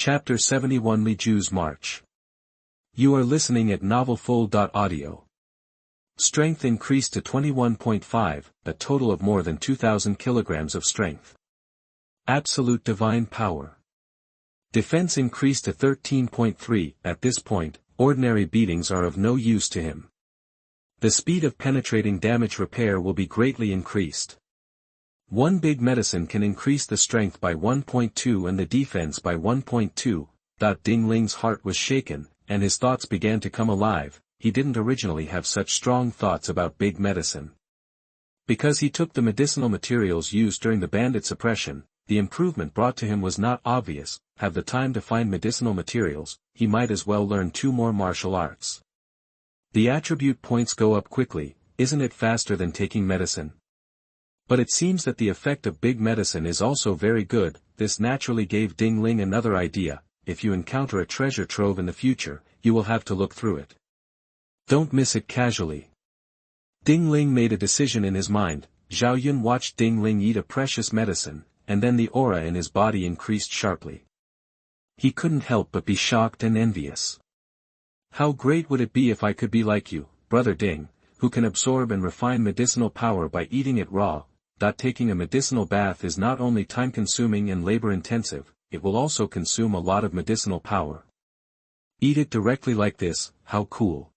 Chapter 71 Li Ju's March. You are listening at novelfull.audio. Strength increased to 21.5, a total of more than 2,000 kilograms of strength. Absolute divine power. Defense increased to 13.3, at this point, ordinary beatings are of no use to him. The speed of penetrating damage repair will be greatly increased. One big medicine can increase the strength by 1.2 and the defense by 1.2. Ding Ling's heart was shaken, and his thoughts began to come alive. He didn't originally have such strong thoughts about big medicine. Because he took the medicinal materials used during the bandit suppression, the improvement brought to him was not obvious. Have the time to find medicinal materials, he might as well learn 2 more martial arts. The attribute points go up quickly, isn't it faster than taking medicine? But it seems that the effect of big medicine is also very good. This naturally gave Ding Ling another idea. If you encounter a treasure trove in the future, you will have to look through it. Don't miss it casually. Ding Ling made a decision in his mind. Zhao Yun watched Ding Ling eat a precious medicine, and then the aura in his body increased sharply. He couldn't help but be shocked and envious. How great would it be if I could be like you, brother Ding, who can absorb and refine medicinal power by eating it raw. Taking a medicinal bath is not only time-consuming and labor-intensive, it will also consume a lot of medicinal power. Eat it directly like this, how cool.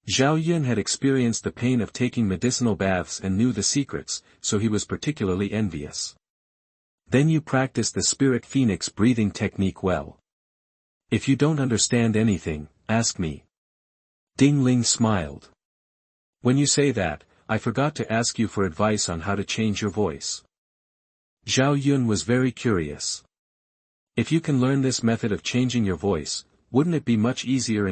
Zhao Yun had experienced the pain of taking medicinal baths and knew the secrets, so he was particularly envious. Then you practice the spirit phoenix breathing technique well. If you don't understand anything, ask me. Ding Ling smiled. When you say that, I forgot to ask you for advice on how to change your voice. Zhao Yun was very curious. If you can learn this method of changing your voice, wouldn't it be much easier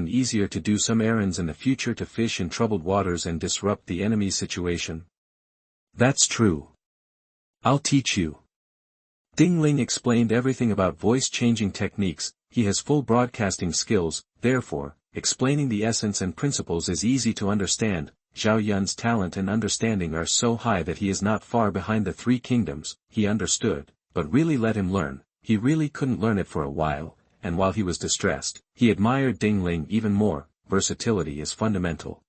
to do some errands in the future to fish in troubled waters and disrupt the enemy's situation? That's true. I'll teach you. Ding Ling explained everything about voice-changing techniques. He has full broadcasting skills, therefore, explaining the essence and principles is easy to understand. Zhao Yun's talent and understanding are so high that he is not far behind the 3 kingdoms. He understood, but really let him learn. He really couldn't learn it for a while, and while he was distressed, he admired Ding Ling even more. Versatility is fundamental.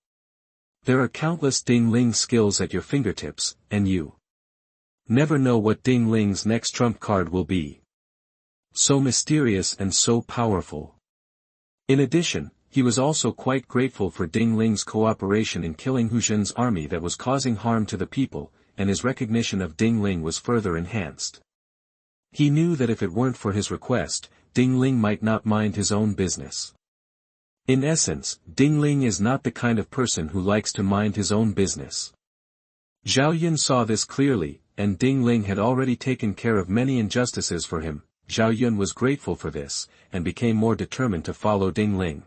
There are countless Ding Ling skills at your fingertips, and you never know what Ding Ling's next trump card will be. So mysterious and so powerful. In addition, he was also quite grateful for Ding Ling's cooperation in killing Hu Zhen's army that was causing harm to the people, and his recognition of Ding Ling was further enhanced. He knew that if it weren't for his request, Ding Ling might not mind his own business. In essence, Ding Ling is not the kind of person who likes to mind his own business. Zhao Yun saw this clearly, and Ding Ling had already taken care of many injustices for him. Zhao Yun was grateful for this, and became more determined to follow Ding Ling.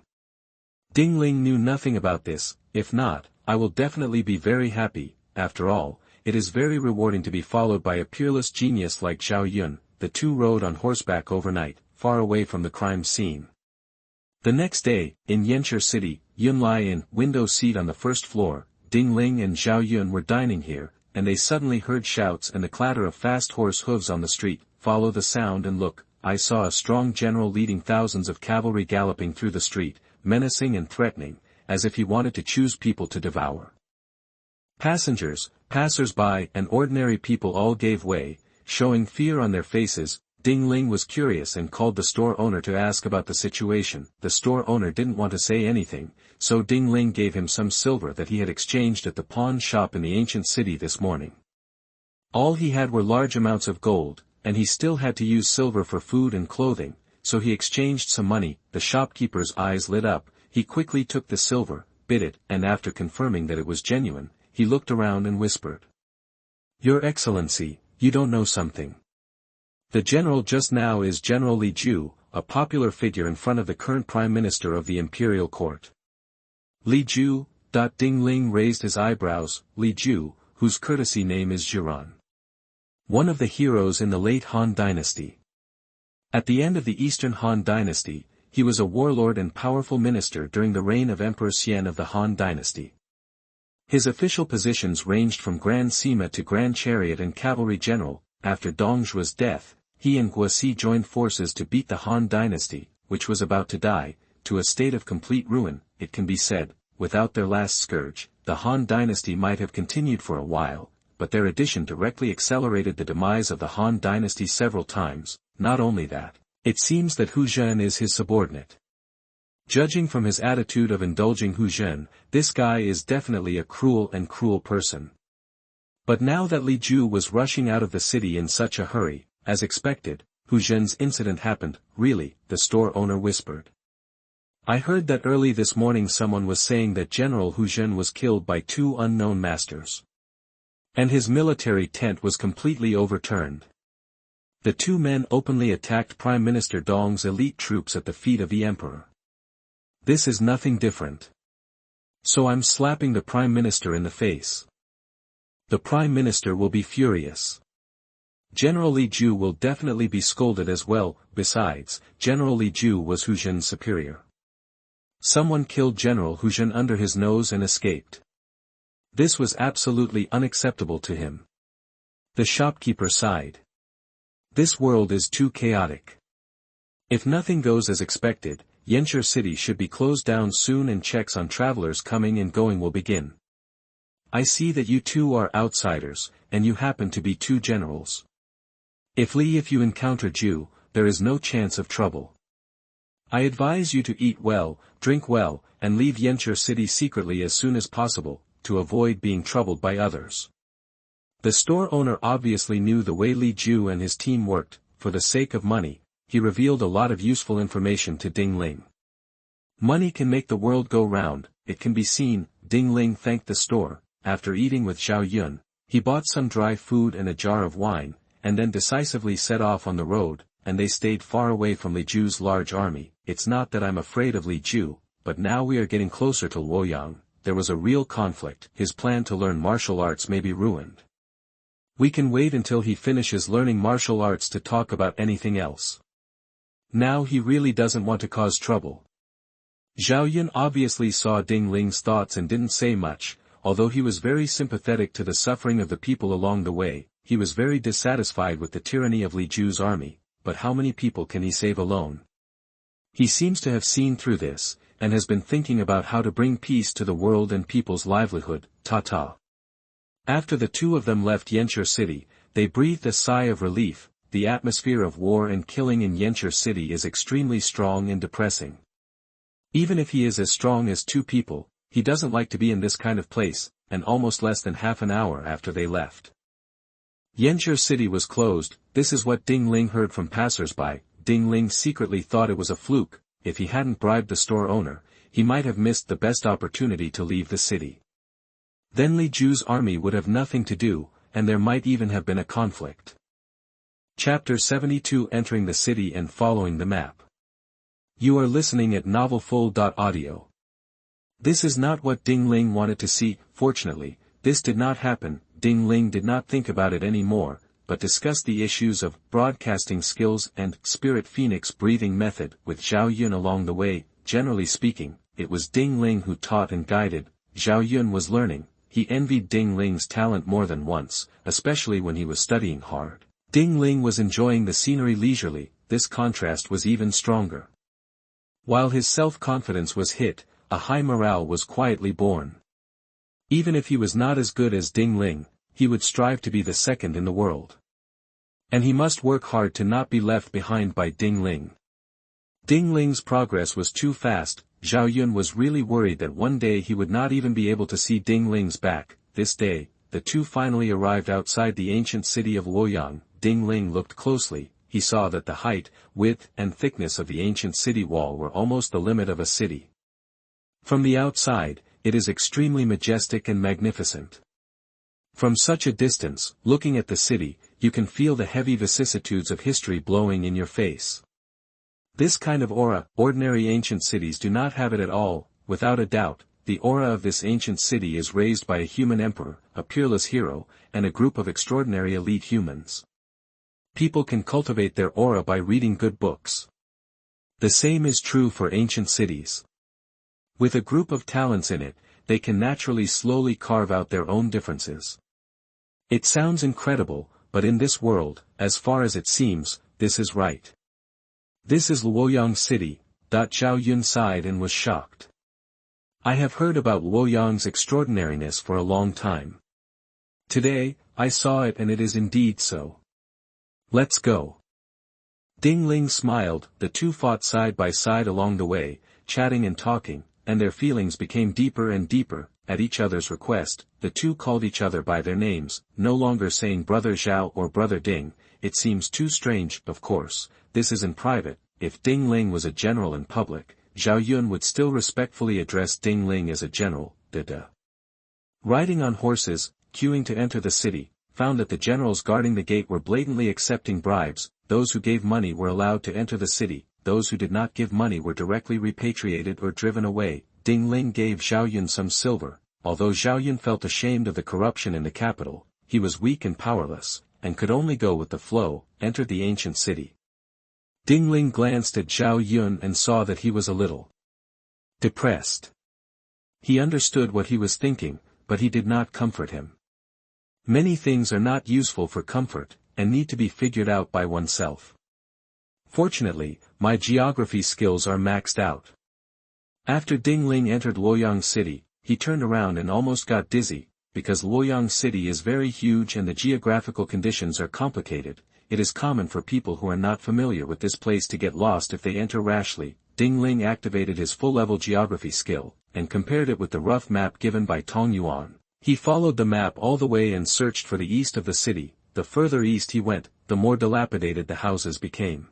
Ding Ling knew nothing about this. If not, I will definitely be very happy. After all, it is very rewarding to be followed by a peerless genius like Zhao Yun. The 2 rode on horseback overnight, far away from the crime scene. The next day, in Yanshi City, Yun Lai in window seat on the 1st floor. Ding Ling and Zhao Yun were dining here, and they suddenly heard shouts and the clatter of fast horse hooves on the street. Follow the sound and look. I saw a strong general leading thousands of cavalry galloping through the street, menacing and threatening, as if he wanted to choose people to devour. Passengers, passers-by, and ordinary people all gave way, showing fear on their faces. Ding Ling was curious and called the store owner to ask about the situation. The store owner didn't want to say anything, so Ding Ling gave him some silver that he had exchanged at the pawn shop in the ancient city this morning. All he had were large amounts of gold, and he still had to use silver for food and clothing, so he exchanged some money. The shopkeeper's eyes lit up. He quickly took the silver, bit it, and after confirming that it was genuine, he looked around and whispered, "Your Excellency, you don't know something. The general just now is General Li Ju, a popular figure in front of the current Prime Minister of the Imperial Court." Li Ju? Ding Ling raised his eyebrows. Li Ju, whose courtesy name is Jiran. One of the heroes in the late Han Dynasty. At the end of the Eastern Han Dynasty, he was a warlord and powerful minister during the reign of Emperor Xian of the Han Dynasty. His official positions ranged from Grand Sima to Grand Chariot and Cavalry General. After Dongzhuo's death, he and Guosi joined forces to beat the Han dynasty, which was about to die, to a state of complete ruin. It can be said, without their last scourge, the Han dynasty might have continued for a while, but their addition directly accelerated the demise of the Han dynasty several times. Not only that, it seems that Hu Zhen is his subordinate. Judging from his attitude of indulging Hu Zhen, this guy is definitely a cruel person. But now that Li Ju was rushing out of the city in such a hurry, as expected, Hu Zhen's incident happened. Really, the store owner whispered. I heard that early this morning someone was saying that General Hu Zhen was killed by 2 unknown masters. And his military tent was completely overturned. The 2 men openly attacked Prime Minister Dong's elite troops at the feet of the Emperor. This is nothing different. So I'm slapping the Prime Minister in the face. The Prime Minister will be furious. General Li Ju will definitely be scolded as well. Besides, General Li Ju was Hu Zhen's superior. Someone killed General Hu Zhen under his nose and escaped. This was absolutely unacceptable to him. The shopkeeper sighed. This world is too chaotic. If nothing goes as expected, Yanshi City should be closed down soon and checks on travelers coming and going will begin. I see that you 2 are outsiders, and you happen to be 2 generals. If you encounter Ju, there is no chance of trouble. I advise you to eat well, drink well, and leave Yanshi City secretly as soon as possible, to avoid being troubled by others. The store owner obviously knew the way Li Ju and his team worked. For the sake of money, he revealed a lot of useful information to Ding Ling. Money can make the world go round, it can be seen. Ding Ling thanked the store. After eating with Zhao Yun, he bought some dry food and a jar of wine, and then decisively set off on the road, and they stayed far away from Li Ju's large army. It's not that I'm afraid of Li Ju, but now we are getting closer to Luoyang. There was a real conflict. His plan to learn martial arts may be ruined. We can wait until he finishes learning martial arts to talk about anything else. Now he really doesn't want to cause trouble. Zhao Yun obviously saw Ding Ling's thoughts and didn't say much. Although he was very sympathetic to the suffering of the people along the way, he was very dissatisfied with the tyranny of Li Ju's army. But how many people can he save alone? He seems to have seen through this, and has been thinking about how to bring peace to the world and people's livelihood. Ta-ta. After the 2 of them left Yanshi City, they breathed a sigh of relief. The atmosphere of war and killing in Yanshi City is extremely strong and depressing. Even if he is as strong as 2 people, he doesn't like to be in this kind of place. And almost less than half an hour after they left, Yanshi City was closed. This is what Ding Ling heard from passers-by. Ding Ling secretly thought it was a fluke. If he hadn't bribed the store owner, he might have missed the best opportunity to leave the city. Then Li Ju's army would have nothing to do, and there might even have been a conflict. Chapter 72 Entering the City and Following the Map. You are listening at novelfull.audio. This is not what Ding Ling wanted to see. Fortunately, this did not happen. Ding Ling did not think about it anymore, but discussed the issues of broadcasting skills and spirit phoenix breathing method with Zhao Yun along the way. Generally speaking, it was Ding Ling who taught and guided. Zhao Yun was learning. He envied Ding Ling's talent more than once, especially when he was studying hard. Ding Ling was enjoying the scenery leisurely. This contrast was even stronger. While his self-confidence was hit, a high morale was quietly born. Even if he was not as good as Ding Ling, he would strive to be the second in the world. And he must work hard to not be left behind by Ding Ling. Ding Ling's progress was too fast. Zhao Yun was really worried that one day he would not even be able to see Ding Ling's back. This day, the 2 finally arrived outside the ancient city of Luoyang. Ding Ling looked closely. He saw that the height, width, and thickness of the ancient city wall were almost the limit of a city. From the outside, it is extremely majestic and magnificent. From such a distance, looking at the city, you can feel the heavy vicissitudes of history blowing in your face. This kind of aura, ordinary ancient cities do not have it at all. Without a doubt, the aura of this ancient city is raised by a human emperor, a peerless hero, and a group of extraordinary elite humans. People can cultivate their aura by reading good books. The same is true for ancient cities. With a group of talents in it, they can naturally slowly carve out their own differences. It sounds incredible, but in this world, as far as it seems, this is right. This is Luoyang City. Zhao Yun sighed and was shocked. I have heard about Luoyang's extraordinariness for a long time. Today, I saw it and it is indeed so. Let's go. Ding Ling smiled. The two fought side by side along the way, chatting and talking, and their feelings became deeper and deeper. At each other's request, the two called each other by their names, no longer saying Brother Zhao or Brother Ding. It seems too strange. Of course, this is in private. If Ding Ling was a general in public, Zhao Yun would still respectfully address Ding Ling as a general. Riding on horses, queuing to enter the city, found that the generals guarding the gate were blatantly accepting bribes. Those who gave money were allowed to enter the city, those who did not give money were directly repatriated or driven away. Ding Ling gave Zhao Yun some silver. Although Zhao Yun felt ashamed of the corruption in the capital, he was weak and powerless, and could only go with the flow, entered the ancient city. Ding Ling glanced at Zhao Yun and saw that he was a little depressed. He understood what he was thinking, but he did not comfort him. Many things are not useful for comfort, and need to be figured out by oneself. Fortunately, my geography skills are maxed out. After Ding Ling entered Luoyang City, he turned around and almost got dizzy, because Luoyang City is very huge and the geographical conditions are complicated. It is common for people who are not familiar with this place to get lost if they enter rashly. Ding Ling activated his full-level geography skill, and compared it with the rough map given by Tong Yuan. He followed the map all the way and searched for the east of the city. The further east he went, the more dilapidated the houses became.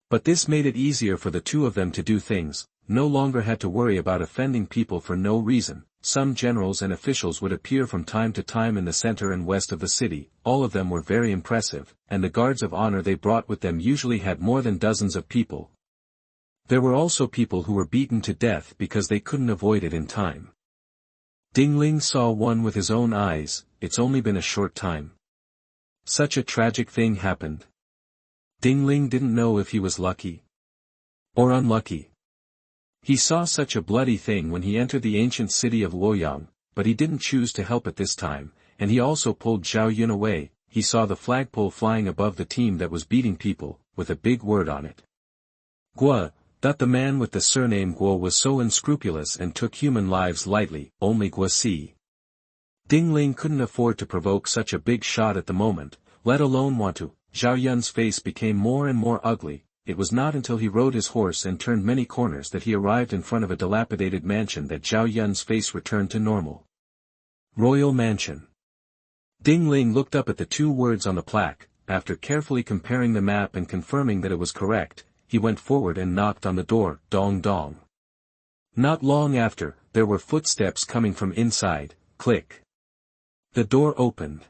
But this made it easier for the two of them to do things, no longer had to worry about offending people for no reason. Some generals and officials would appear from time to time in the center and west of the city. All of them were very impressive, and the guards of honor they brought with them usually had more than dozens of people. There were also people who were beaten to death because they couldn't avoid it in time. Ding Ling saw one with his own eyes. It's only been a short time. Such a tragic thing happened. Ding Ling didn't know if he was lucky or unlucky. He saw such a bloody thing when he entered the ancient city of Luoyang, but he didn't choose to help at this time, and he also pulled Zhao Yun away. He saw the flagpole flying above the team that was beating people, with a big word on it. Guo, that the man with the surname Guo was so unscrupulous and took human lives lightly, only Guo si. Ding Ling couldn't afford to provoke such a big shot at the moment, let alone want to. Zhao Yun's face became more and more ugly. It was not until he rode his horse and turned many corners that he arrived in front of a dilapidated mansion that Zhao Yun's face returned to normal. Royal Mansion. Ding Ling looked up at the two words on the plaque. After carefully comparing the map and confirming that it was correct, he went forward and knocked on the door. Dong dong. Not long after, there were footsteps coming from inside. Click. The door opened.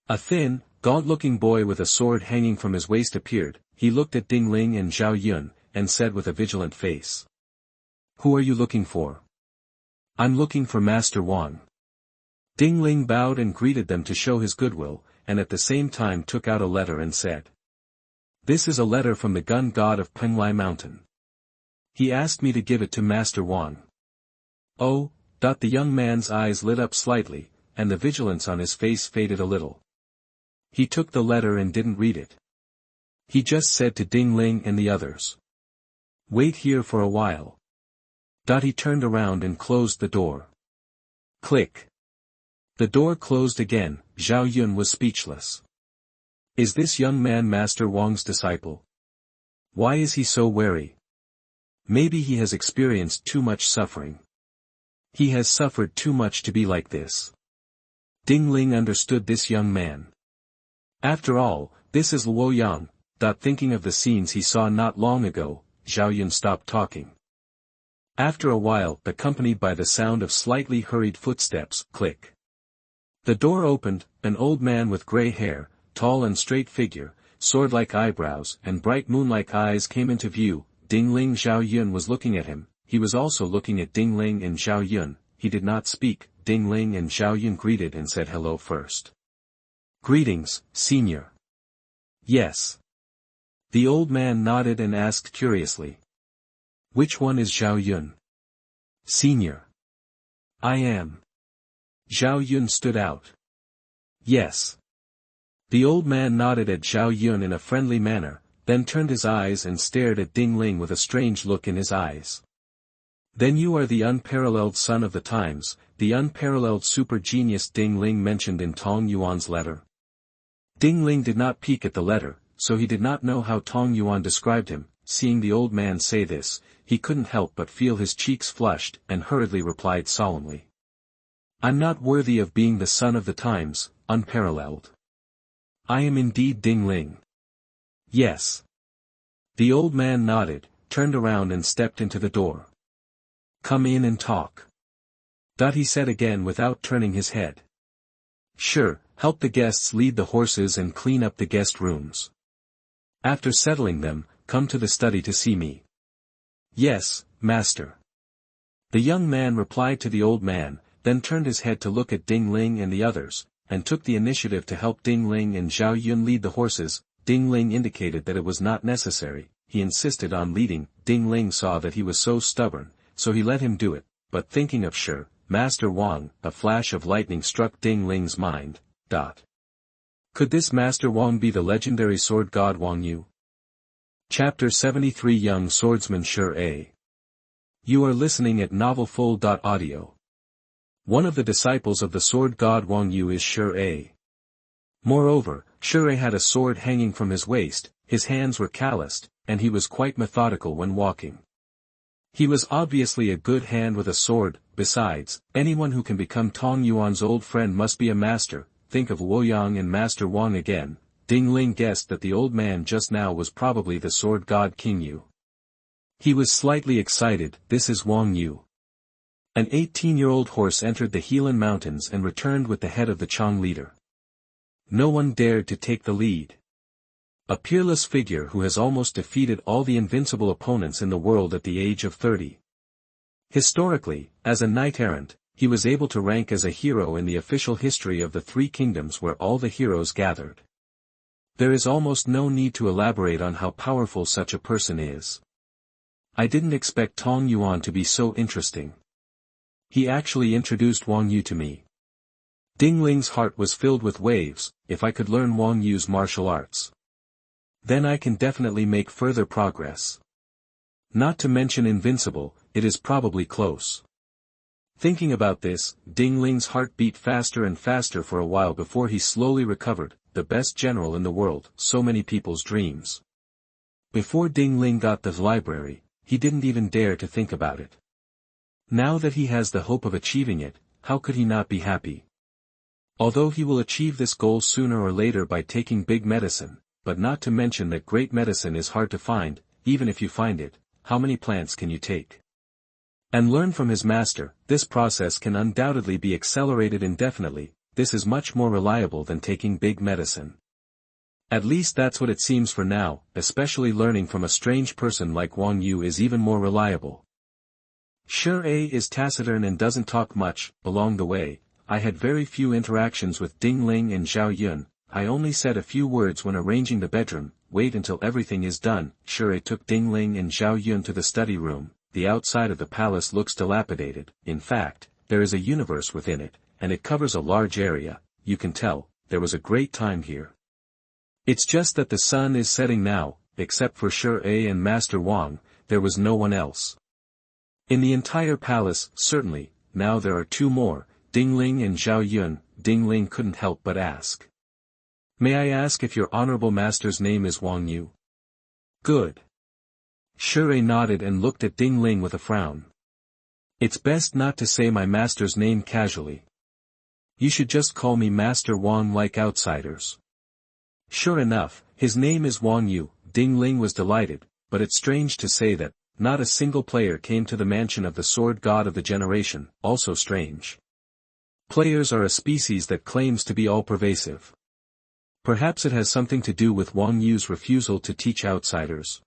A thin, gaunt-looking boy with a sword hanging from his waist appeared. He looked at Ding Ling and Zhao Yun, and said with a vigilant face. Who are you looking for? I'm looking for Master Wang. Ding Ling bowed and greeted them to show his goodwill, and at the same time took out a letter and said. This is a letter from the gun god of Penglai Mountain. He asked me to give it to Master Wang. Oh, the young man's eyes lit up slightly, and the vigilance on his face faded a little. He took the letter and didn't read it. He just said to Ding Ling and the others. Wait here for a while. He turned around and closed the door. Click. The door closed again. Zhao Yun was speechless. Is this young man Master Wang's disciple? Why is he so wary? Maybe he has experienced too much suffering. He has suffered too much to be like this. Ding Ling understood this young man. After all, this is Luoyang. Thinking of the scenes he saw not long ago, Zhao Yun stopped talking. After a while, accompanied by the sound of slightly hurried footsteps, click. The door opened. An old man with gray hair, tall and straight figure, sword-like eyebrows and bright moon-like eyes came into view. Ding Ling. Zhao Yun was looking at him. He was also looking at Ding Ling and Zhao Yun. He did not speak. Ding Ling and Zhao Yun greeted and said hello first. Greetings, senior. Yes. The old man nodded and asked curiously. Which one is Zhao Yun? Senior. I am. Zhao Yun stood out. Yes. The old man nodded at Zhao Yun in a friendly manner, then turned his eyes and stared at Ding Ling with a strange look in his eyes. Then you are the unparalleled son of the times, the unparalleled super genius Ding Ling mentioned in Tong Yuan's letter. Ding Ling did not peek at the letter, so he did not know how Tong Yuan described him. Seeing the old man say this, he couldn't help but feel his cheeks flushed and hurriedly replied solemnly. I'm not worthy of being the son of the times, unparalleled. I am indeed Ding Ling. Yes. The old man nodded, turned around and stepped into the door. Come in and talk. That he said again without turning his head. Sure, help the guests lead the horses and clean up the guest rooms. After settling them, come to the study to see me. Yes, master. The young man replied to the old man, then turned his head to look at Ding Ling and the others, and took the initiative to help Ding Ling and Zhao Yun lead the horses. Ding Ling indicated that it was not necessary, he insisted on leading. Ding Ling saw that he was so stubborn, so he let him do it, but thinking of sure, Master Wang, a flash of lightning struck Ding Ling's mind. Could this Master Wang be the legendary sword god Wang Yu? Chapter 73 Young Swordsman Sure A. You are listening at novelfull.audio. One of the disciples of the sword god Wang Yu is Sure A. Moreover, Sure A had a sword hanging from his waist, his hands were calloused, and he was quite methodical when walking. He was obviously a good hand with a sword. Besides, anyone who can become Tong Yuan's old friend must be a master. Think of Luoyang and Master Wang again. Ding Ling guessed that the old man just now was probably the sword god King Yu. He was slightly excited. This is Wang Yu. An 18-year-old horse entered the Helan Mountains and returned with the head of the Chang leader. No one dared to take the lead. A peerless figure who has almost defeated all the invincible opponents in the world at the age of 30. Historically, as a knight-errant, he was able to rank as a hero in the official history of the three kingdoms where all the heroes gathered. There is almost no need to elaborate on how powerful such a person is. I didn't expect Tong Yuan to be so interesting. He actually introduced Wang Yu to me. Ding Ling's heart was filled with waves. If I could learn Wang Yu's martial arts, then I can definitely make further progress. Not to mention invincible, it is probably close. Thinking about this, Ding Ling's heart beat faster and faster for a while before he slowly recovered. The best general in the world, so many people's dreams. Before Ding Ling got the library, he didn't even dare to think about it. Now that he has the hope of achieving it, how could he not be happy? Although he will achieve this goal sooner or later by taking big medicine, but not to mention that great medicine is hard to find. Even if you find it, how many plants can you take? And learn from his master. This process can undoubtedly be accelerated indefinitely. This is much more reliable than taking big medicine. At least that's what it seems for now, especially learning from a strange person like Wang Yu is even more reliable. Sure A is taciturn and doesn't talk much. Along the way, I had very few interactions with Ding Ling and Zhao Yun. I only said a few words when arranging the bedroom. Wait until everything is done. Sure A took Ding Ling and Zhao Yun to the study room. The outside of the palace looks dilapidated. In fact, there is a universe within it, and it covers a large area. You can tell, there was a great time here. It's just that the sun is setting now. Except for Sure A and Master Wang, there was no one else. In the entire palace, certainly. Now there are two more, Ding Ling and Zhao Yun. Ding Ling couldn't help but ask. May I ask if your honorable master's name is Wang Yu? Good. Sure A nodded and looked at Ding Ling with a frown. It's best not to say my master's name casually. You should just call me Master Wang like outsiders. Sure enough, his name is Wang Yu. Ding Ling was delighted, but it's strange to say that not a single player came to the mansion of the sword god of the generation. Also strange. Players are a species that claims to be all-pervasive. Perhaps it has something to do with Wang Yu's refusal to teach outsiders.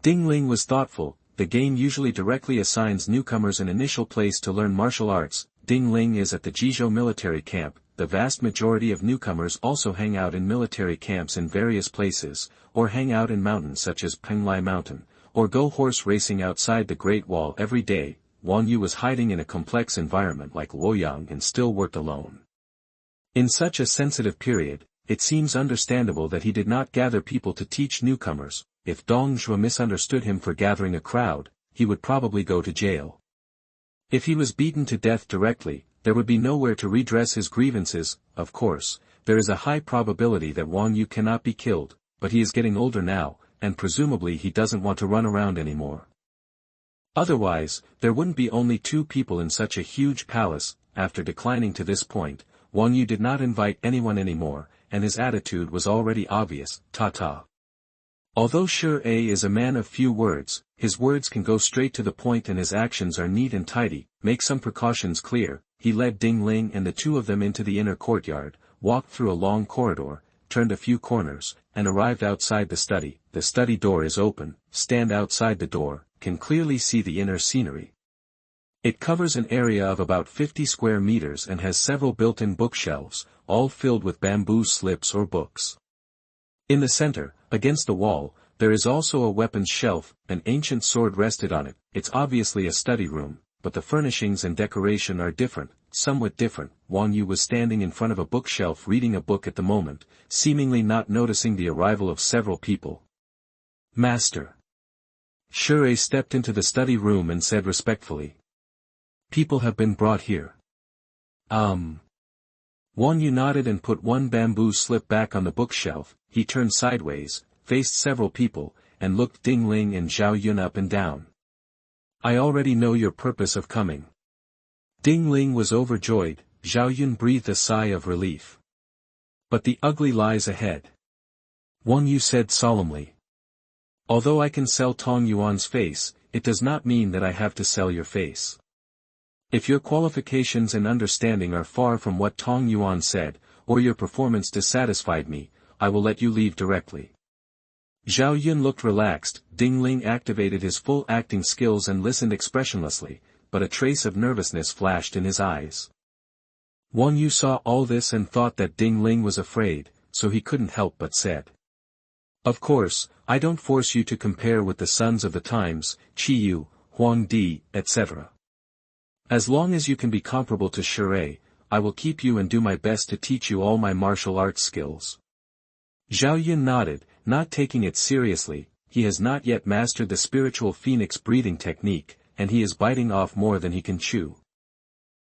Ding Ling was thoughtful. The game usually directly assigns newcomers an initial place to learn martial arts. Ding Ling is at the Jizhou military camp. The vast majority of newcomers also hang out in military camps in various places, or hang out in mountains such as Penglai Mountain, or go horse racing outside the Great Wall every day. Wang Yu was hiding in a complex environment like Luoyang and still worked alone. In such a sensitive period, it seems understandable that he did not gather people to teach newcomers. If Dong Zhuo misunderstood him for gathering a crowd, he would probably go to jail. If he was beaten to death directly, there would be nowhere to redress his grievances. Of course, there is a high probability that Wang Yu cannot be killed, but he is getting older now, and presumably he doesn't want to run around anymore. Otherwise, there wouldn't be only two people in such a huge palace. After declining to this point, Wang Yu did not invite anyone anymore, and his attitude was already obvious. Ta-ta. Although Sure is a man of few words, his words can go straight to the point and his actions are neat and tidy. Make some precautions clear. He led Ding Ling and the two of them into the inner courtyard, walked through a long corridor, turned a few corners, and arrived outside the study. The study door is open. Stand outside the door, can clearly see the inner scenery. It covers an area of about 50 square meters and has several built-in bookshelves, all filled with bamboo slips or books. In the center, against the wall, there is also a weapons shelf. An ancient sword rested on it. It's obviously a study room, but the furnishings and decoration are different, somewhat different. Wang Yu was standing in front of a bookshelf reading a book at the moment, seemingly not noticing the arrival of several people. Master. Shure stepped into the study room and said respectfully. People have been brought here. Wang Yu nodded and put one bamboo slip back on the bookshelf. He turned sideways, faced several people, and looked Ding Ling and Zhao Yun up and down. I already know your purpose of coming. Ding Ling was overjoyed. Zhao Yun breathed a sigh of relief. But the ugly lies ahead. Wang Yu said solemnly. Although I can sell Tong Yuan's face, it does not mean that I have to sell your face. If your qualifications and understanding are far from what Tong Yuan said, or your performance dissatisfied me, I will let you leave directly. Zhao Yun looked relaxed. Ding Ling activated his full acting skills and listened expressionlessly, but a trace of nervousness flashed in his eyes. Wang Yu saw all this and thought that Ding Ling was afraid, so he couldn't help but said. Of course, I don't force you to compare with the sons of the times, Qi Yu, Huang Di, etc. As long as you can be comparable to Shure, I will keep you and do my best to teach you all my martial arts skills. Zhao Yun nodded, not taking it seriously. He has not yet mastered the spiritual phoenix breathing technique, and he is biting off more than he can chew.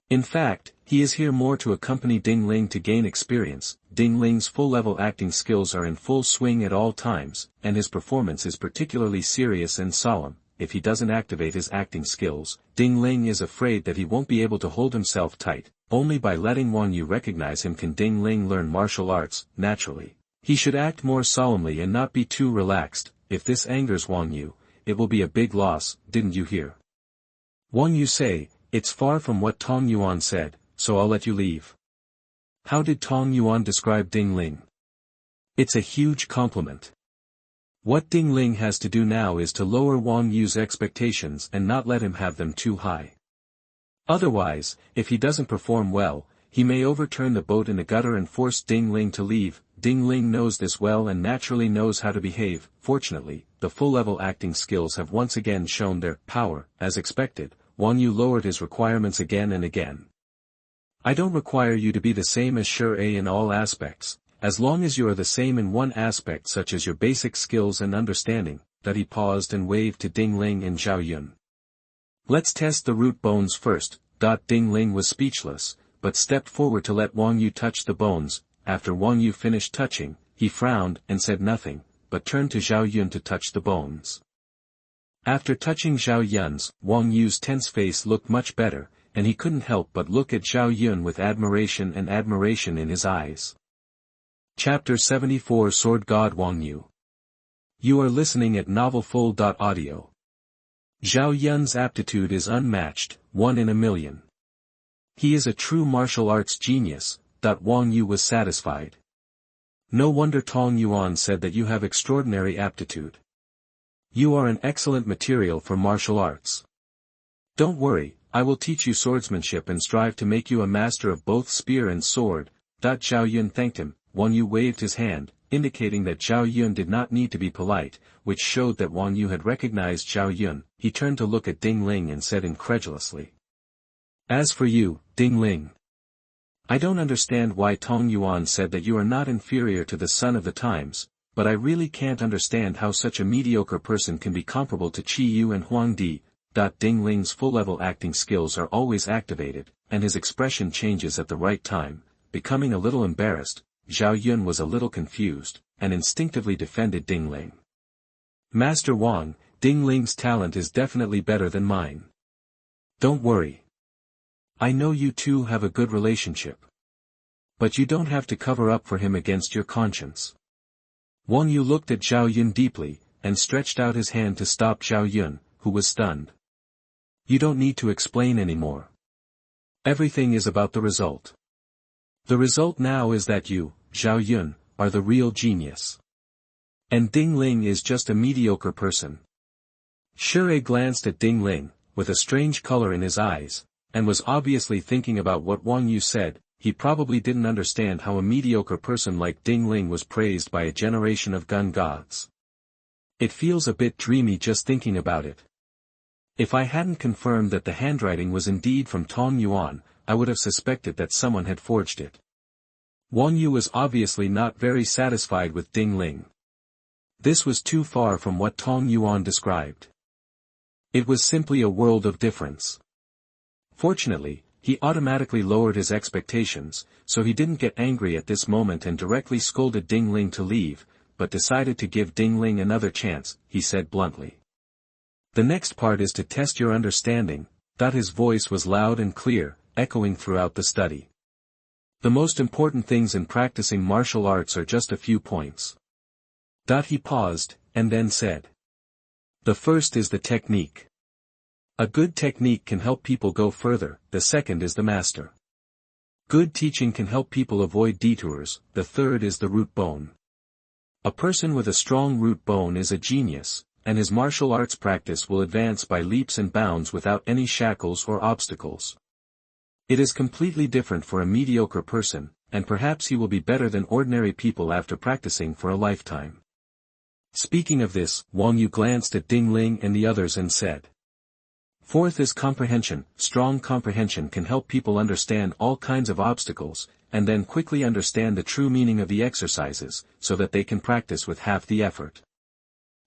In fact, he is here more to accompany Ding Ling to gain experience. Ding Ling's full-level acting skills are in full swing at all times, and his performance is particularly serious and solemn. If he doesn't activate his acting skills, Ding Ling is afraid that he won't be able to hold himself tight. Only by letting Wang Yu recognize him can Ding Ling learn martial arts. Naturally, he should act more solemnly and not be too relaxed. If this angers Wang Yu, it will be a big loss. Didn't you hear Wang Yu say? It's far from what Tong Yuan said, so I'll let you leave. How did Tong Yuan describe Ding Ling? It's a huge compliment. What Ding Ling has to do now is to lower Wang Yu's expectations and not let him have them too high. Otherwise, if he doesn't perform well, he may overturn the boat in the gutter and force Ding Ling to leave. Ding Ling knows this well and naturally knows how to behave. Fortunately, the full-level acting skills have once again shown their power. As expected, Wang Yu lowered his requirements again and again. I don't require you to be the same as Shure in all aspects, as long as you are the same in one aspect such as your basic skills and understanding. That he paused and waved to Ding Ling and Zhao Yun. Let's test the root bones first. Ding Ling was speechless, but stepped forward to let Wang Yu touch the bones. After Wang Yu finished touching, he frowned and said nothing, but turned to Zhao Yun to touch the bones. After touching Zhao Yun's, Wang Yu's tense face looked much better, and he couldn't help but look at Zhao Yun with admiration in his eyes. Chapter 74 Sword God Wang Yu. You are listening at novelfull.audio. Zhao Yun's aptitude is unmatched, 1 in a million. He is a true martial arts genius. Wang Yu was satisfied. No wonder Tong Yuan said that you have extraordinary aptitude. You are an excellent material for martial arts. Don't worry, I will teach you swordsmanship and strive to make you a master of both spear and sword. Zhao Yun thanked him. Wang Yu waved his hand, indicating that Zhao Yun did not need to be polite, which showed that Wang Yu had recognized Zhao Yun. He turned to look at Ding Ling and said incredulously. As for you, Ding Ling. I don't understand why Tong Yuan said that you are not inferior to the son of the times, but I really can't understand how such a mediocre person can be comparable to Qi Yu and Huang Di. Ding Ling's full-level acting skills are always activated, and his expression changes at the right time. Becoming a little embarrassed, Zhao Yun was a little confused, and instinctively defended Ding Ling. Master Wang, Ding Ling's talent is definitely better than mine. Don't worry. I know you two have a good relationship. But you don't have to cover up for him against your conscience. Wang Yu looked at Zhao Yun deeply, and stretched out his hand to stop Zhao Yun, who was stunned. You don't need to explain anymore. Everything is about the result. The result now is that you, Zhao Yun, are the real genius. And Ding Ling is just a mediocre person. Shure glanced at Ding Ling, with a strange color in his eyes, and was obviously thinking about what Wang Yu said. He probably didn't understand how a mediocre person like Ding Ling was praised by a generation of gun gods. It feels a bit dreamy just thinking about it. If I hadn't confirmed that the handwriting was indeed from Tong Yuan, I would have suspected that someone had forged it. Wang Yu was obviously not very satisfied with Ding Ling. This was too far from what Tong Yuan described. It was simply a world of difference. Fortunately, he automatically lowered his expectations, so he didn't get angry at this moment and directly scolded Ding Ling to leave, but decided to give Ding Ling another chance, he said bluntly. The next part is to test your understanding. His voice was loud and clear, echoing throughout the study. The most important things in practicing martial arts are just a few points. He paused, and then said. The first is the technique. A good technique can help people go further, the second is the master. Good teaching can help people avoid detours, the third is the root bone. A person with a strong root bone is a genius, and his martial arts practice will advance by leaps and bounds without any shackles or obstacles. It is completely different for a mediocre person, and perhaps he will be better than ordinary people after practicing for a lifetime. Speaking of this, Wang Yu glanced at Ding Ling and the others and said. Fourth is comprehension. Strong comprehension can help people understand all kinds of obstacles, and then quickly understand the true meaning of the exercises, so that they can practice with half the effort.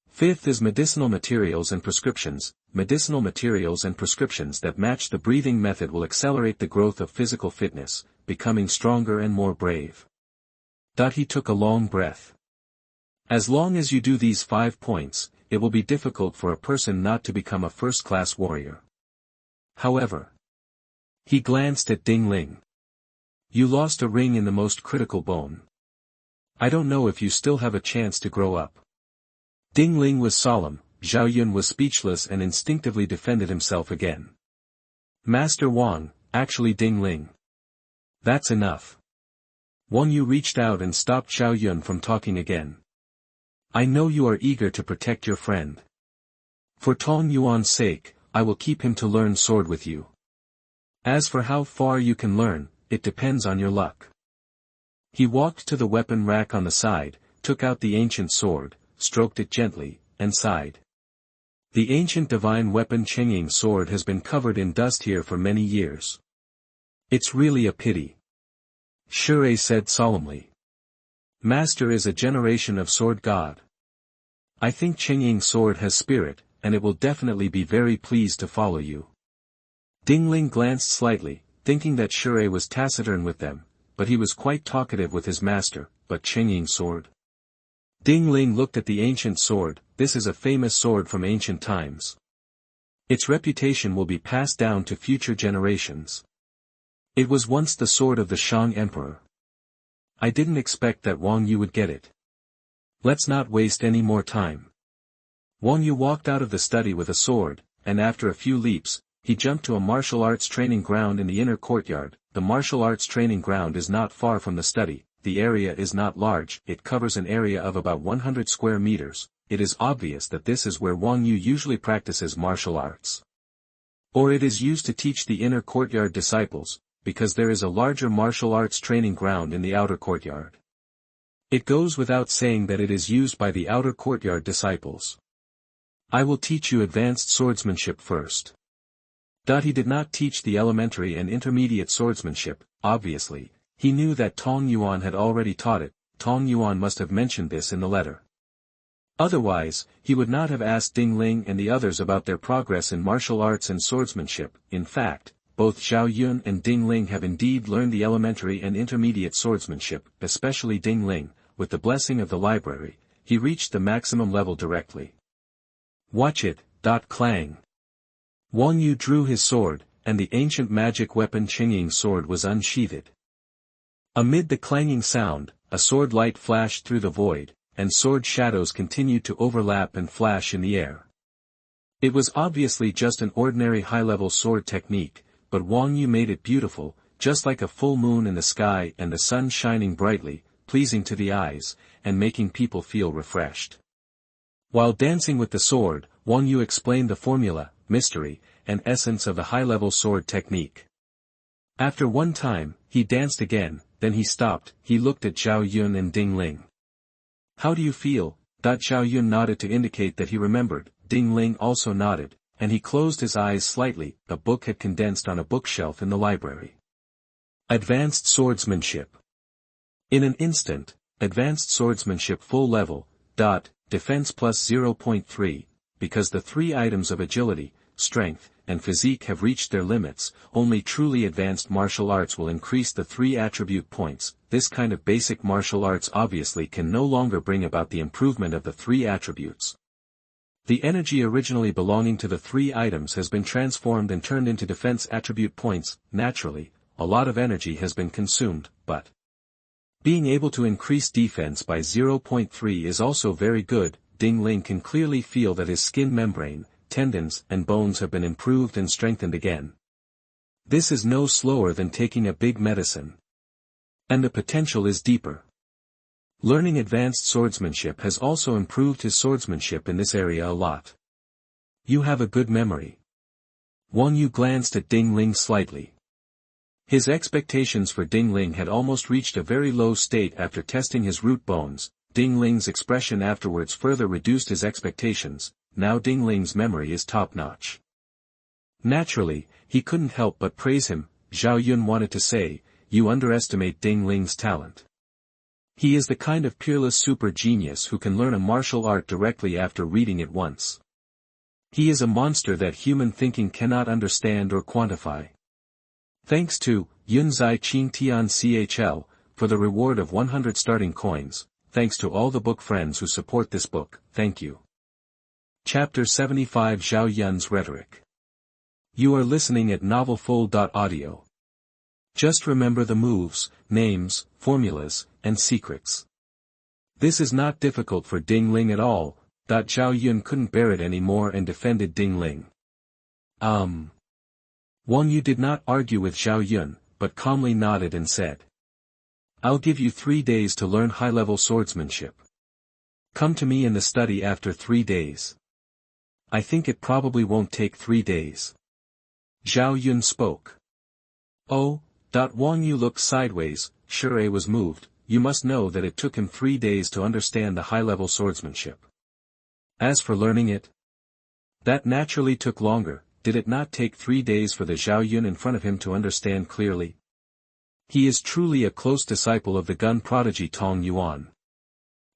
Fifth is medicinal materials and prescriptions. Medicinal materials and prescriptions that match the breathing method will accelerate the growth of physical fitness, becoming stronger and more brave. He took a long breath. As long as you do these 5 points, it will be difficult for a person not to become a first-class warrior. However, he glanced at Ding Ling. You lost a ring in the most critical bone. I don't know if you still have a chance to grow up. Ding Ling was solemn. Zhao Yun was speechless and instinctively defended himself again. Master Wang, actually Ding Ling. That's enough. Wang Yu reached out and stopped Zhao Yun from talking again. I know you are eager to protect your friend. For Tong Yuan's sake, I will keep him to learn sword with you. As for how far you can learn, it depends on your luck. He walked to the weapon rack on the side, took out the ancient sword, stroked it gently, and sighed. The ancient divine weapon Chengying sword has been covered in dust here for many years. It's really a pity. Shure said solemnly. Master is a generation of sword god. I think Chengying sword has spirit, and it will definitely be very pleased to follow you. Ding Ling glanced slightly, thinking that Shure was taciturn with them, but he was quite talkative with his master. But Chengying sword? Ding Ling looked at the ancient sword. This is a famous sword from ancient times. Its reputation will be passed down to future generations. It was once the sword of the Shang Emperor. I didn't expect that Wang Yu would get it. Let's not waste any more time. Wang Yu walked out of the study with a sword, and after a few leaps, he jumped to a martial arts training ground in the inner courtyard. The martial arts training ground is not far from the study. The area is not large, it covers an area of about 100 square meters. It is obvious that this is where Wang Yu usually practices martial arts. Or it is used to teach the inner courtyard disciples, because there is a larger martial arts training ground in the outer courtyard. It goes without saying that it is used by the outer courtyard disciples. I will teach you advanced swordsmanship first. He did not teach the elementary and intermediate swordsmanship, obviously. He knew that Tong Yuan had already taught it. Tong Yuan must have mentioned this in the letter. Otherwise, he would not have asked Ding Ling and the others about their progress in martial arts and swordsmanship. In fact, both Zhao Yun and Ding Ling have indeed learned the elementary and intermediate swordsmanship, especially Ding Ling. With the blessing of the library, he reached the maximum level directly. Watch it, clang. Wang Yu drew his sword, and the ancient magic weapon Qingying sword was unsheathed. Amid the clanging sound, a sword light flashed through the void, and sword shadows continued to overlap and flash in the air. It was obviously just an ordinary high-level sword technique, but Wang Yu made it beautiful, just like a full moon in the sky and the sun shining brightly, pleasing to the eyes, and making people feel refreshed. While dancing with the sword, Wang Yu explained the formula, mystery, and essence of the high-level sword technique. After one time, he danced again, then he stopped. He looked at Zhao Yun and Ding Ling. How do you feel? Zhao Yun nodded to indicate that he remembered. Ding Ling also nodded, and he closed his eyes slightly. A book had condensed on a bookshelf in the library. Advanced Swordsmanship. In an instant, Advanced Swordsmanship full level, defense plus 0.3, because the three items of agility, strength, and physique have reached their limits. Only truly advanced martial arts will increase the 3 attribute points. This kind of basic martial arts obviously can no longer bring about the improvement of the 3 attributes. The energy originally belonging to the 3 items has been transformed and turned into defense attribute points. Naturally, a lot of energy has been consumed, but being able to increase defense by 0.3 is also very good. Ding Ling can clearly feel that his skin membrane, tendons, and bones have been improved and strengthened again. This is no slower than taking a big medicine. And the potential is deeper. Learning advanced swordsmanship has also improved his swordsmanship in this area a lot. You have a good memory. Wang Yu glanced at Ding Ling slightly. His expectations for Ding Ling had almost reached a very low state after testing his root bones. Ding Ling's expression afterwards further reduced his expectations. Now Ding Ling's memory is top-notch. Naturally, he couldn't help but praise him. Zhao Yun wanted to say, you underestimate Ding Ling's talent. He is the kind of peerless super genius who can learn a martial art directly after reading it once. He is a monster that human thinking cannot understand or quantify. Thanks to Yunzai Qing Tian CHL, for the reward of 100 starting coins. Thanks to all the book friends who support this book, thank you. Chapter 75 Zhao Yun's Rhetoric. You are listening at novelfull.audio. Just remember the moves, names, formulas, and secrets. This is not difficult for Ding Ling at all. Zhao Yun couldn't bear it anymore and defended Ding Ling. Wang Yu did not argue with Zhao Yun, but calmly nodded and said, I'll give you 3 days to learn high-level swordsmanship. Come to me in the study after 3 days. I think it probably won't take 3 days. Zhao Yun spoke. Oh, Wang Yu looked sideways. Shure was moved. You must know that it took him 3 days to understand the high-level swordsmanship. As for learning it, that naturally took longer. Did it not take 3 days for the Zhao Yun in front of him to understand clearly? He is truly a close disciple of the gun prodigy Tong Yuan.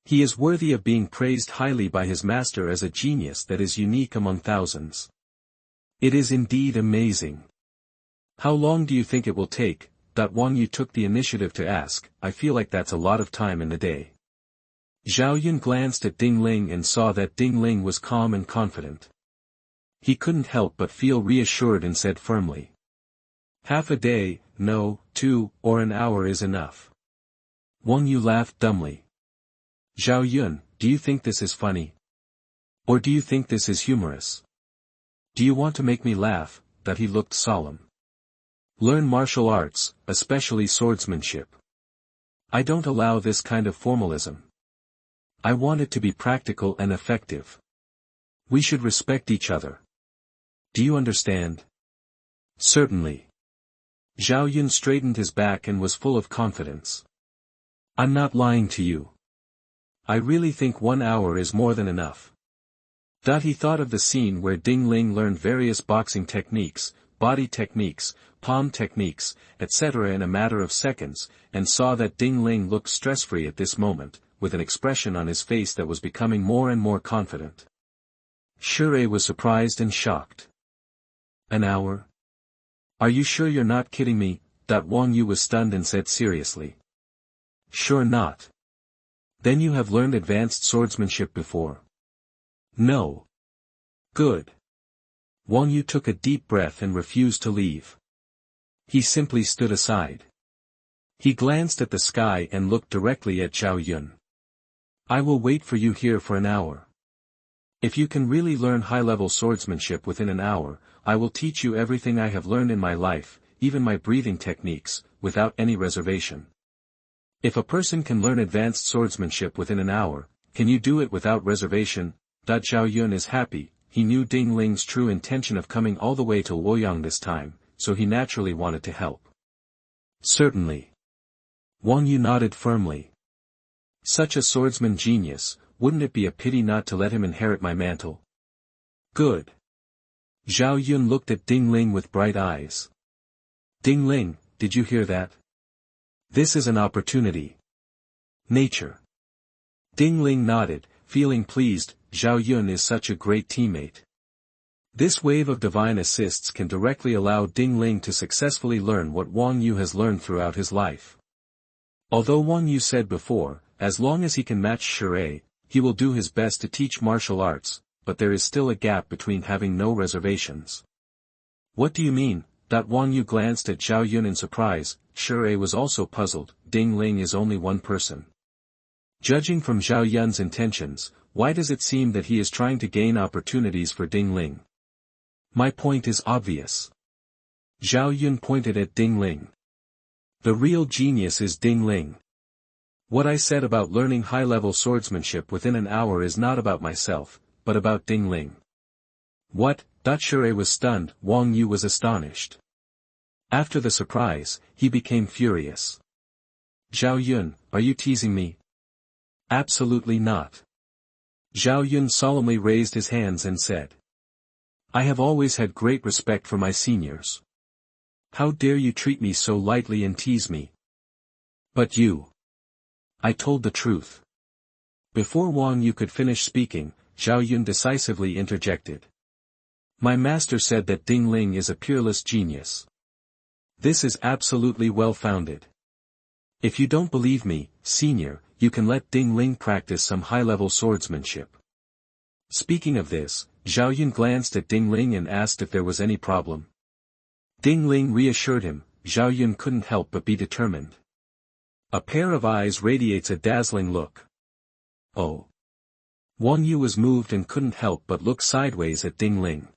He is worthy of being praised highly by his master as a genius that is unique among thousands. It is indeed amazing. How long do you think it will take? Wang Yu took the initiative to ask. I feel like that's a lot of time in the day. Zhao Yun glanced at Ding Ling and saw that Ding Ling was calm and confident. He couldn't help but feel reassured and said firmly. Half a day, no, 2, or an hour is enough. Wang Yu laughed dumbly. Zhao Yun, do you think this is funny? Or do you think this is humorous? Do you want to make me laugh? He looked solemn. Learn martial arts, especially swordsmanship. I don't allow this kind of formalism. I want it to be practical and effective. We should respect each other. Do you understand? Certainly. Zhao Yun straightened his back and was full of confidence. I'm not lying to you. I really think 1 hour is more than enough. He thought of the scene where Ding Ling learned various boxing techniques, body techniques, palm techniques, etc. in a matter of seconds, and saw that Ding Ling looked stress-free at this moment, with an expression on his face that was becoming more and more confident. Shure was surprised and shocked. An hour? Are you sure you're not kidding me? Wang Yu was stunned and said seriously. Sure not. Then you have learned advanced swordsmanship before? No. Good. Wang Yu took a deep breath and refused to leave. He simply stood aside. He glanced at the sky and looked directly at Zhao Yun. I will wait for you here for an hour. If you can really learn high-level swordsmanship within an hour, I will teach you everything I have learned in my life, even my breathing techniques, without any reservation. If a person can learn advanced swordsmanship within an hour, can you do it without reservation? Zhao Yun is happy. He knew Ding Ling's true intention of coming all the way to Luoyang this time, so he naturally wanted to help. Certainly. Wang Yu nodded firmly. Such a swordsman genius, wouldn't it be a pity not to let him inherit my mantle? Good. Zhao Yun looked at Ding Ling with bright eyes. Ding Ling, did you hear that? This is an opportunity. Nature. Ding Ling nodded, feeling pleased. Zhao Yun is such a great teammate. This wave of divine assists can directly allow Ding Ling to successfully learn what Wang Yu has learned throughout his life. Although Wang Yu said before, as long as he can match Shure, he will do his best to teach martial arts, but there is still a gap between having no reservations. What do you mean? Wang Yu glanced at Zhao Yun in surprise. Shure was also puzzled. Ding Ling is only one person. Judging from Zhao Yun's intentions, why does it seem that he is trying to gain opportunities for Ding Ling? My point is obvious. Zhao Yun pointed at Ding Ling. The real genius is Ding Ling. What I said about learning high-level swordsmanship within an hour is not about myself, but about Ding Ling. What? Shure was stunned. Wang Yu was astonished. After the surprise, he became furious. Zhao Yun, are you teasing me? Absolutely not. Zhao Yun solemnly raised his hands and said. I have always had great respect for my seniors. How dare you treat me so lightly and tease me? But you. I told the truth. Before Wang Yu could finish speaking, Zhao Yun decisively interjected. My master said that Ding Ling is a peerless genius. This is absolutely well-founded. If you don't believe me, senior, you can let Ding Ling practice some high-level swordsmanship. Speaking of this, Zhao Yun glanced at Ding Ling and asked if there was any problem. Ding Ling reassured him. Zhao Yun couldn't help but be determined. A pair of eyes radiates a dazzling look. Oh. Wang Yu was moved and couldn't help but look sideways at Ding Ling.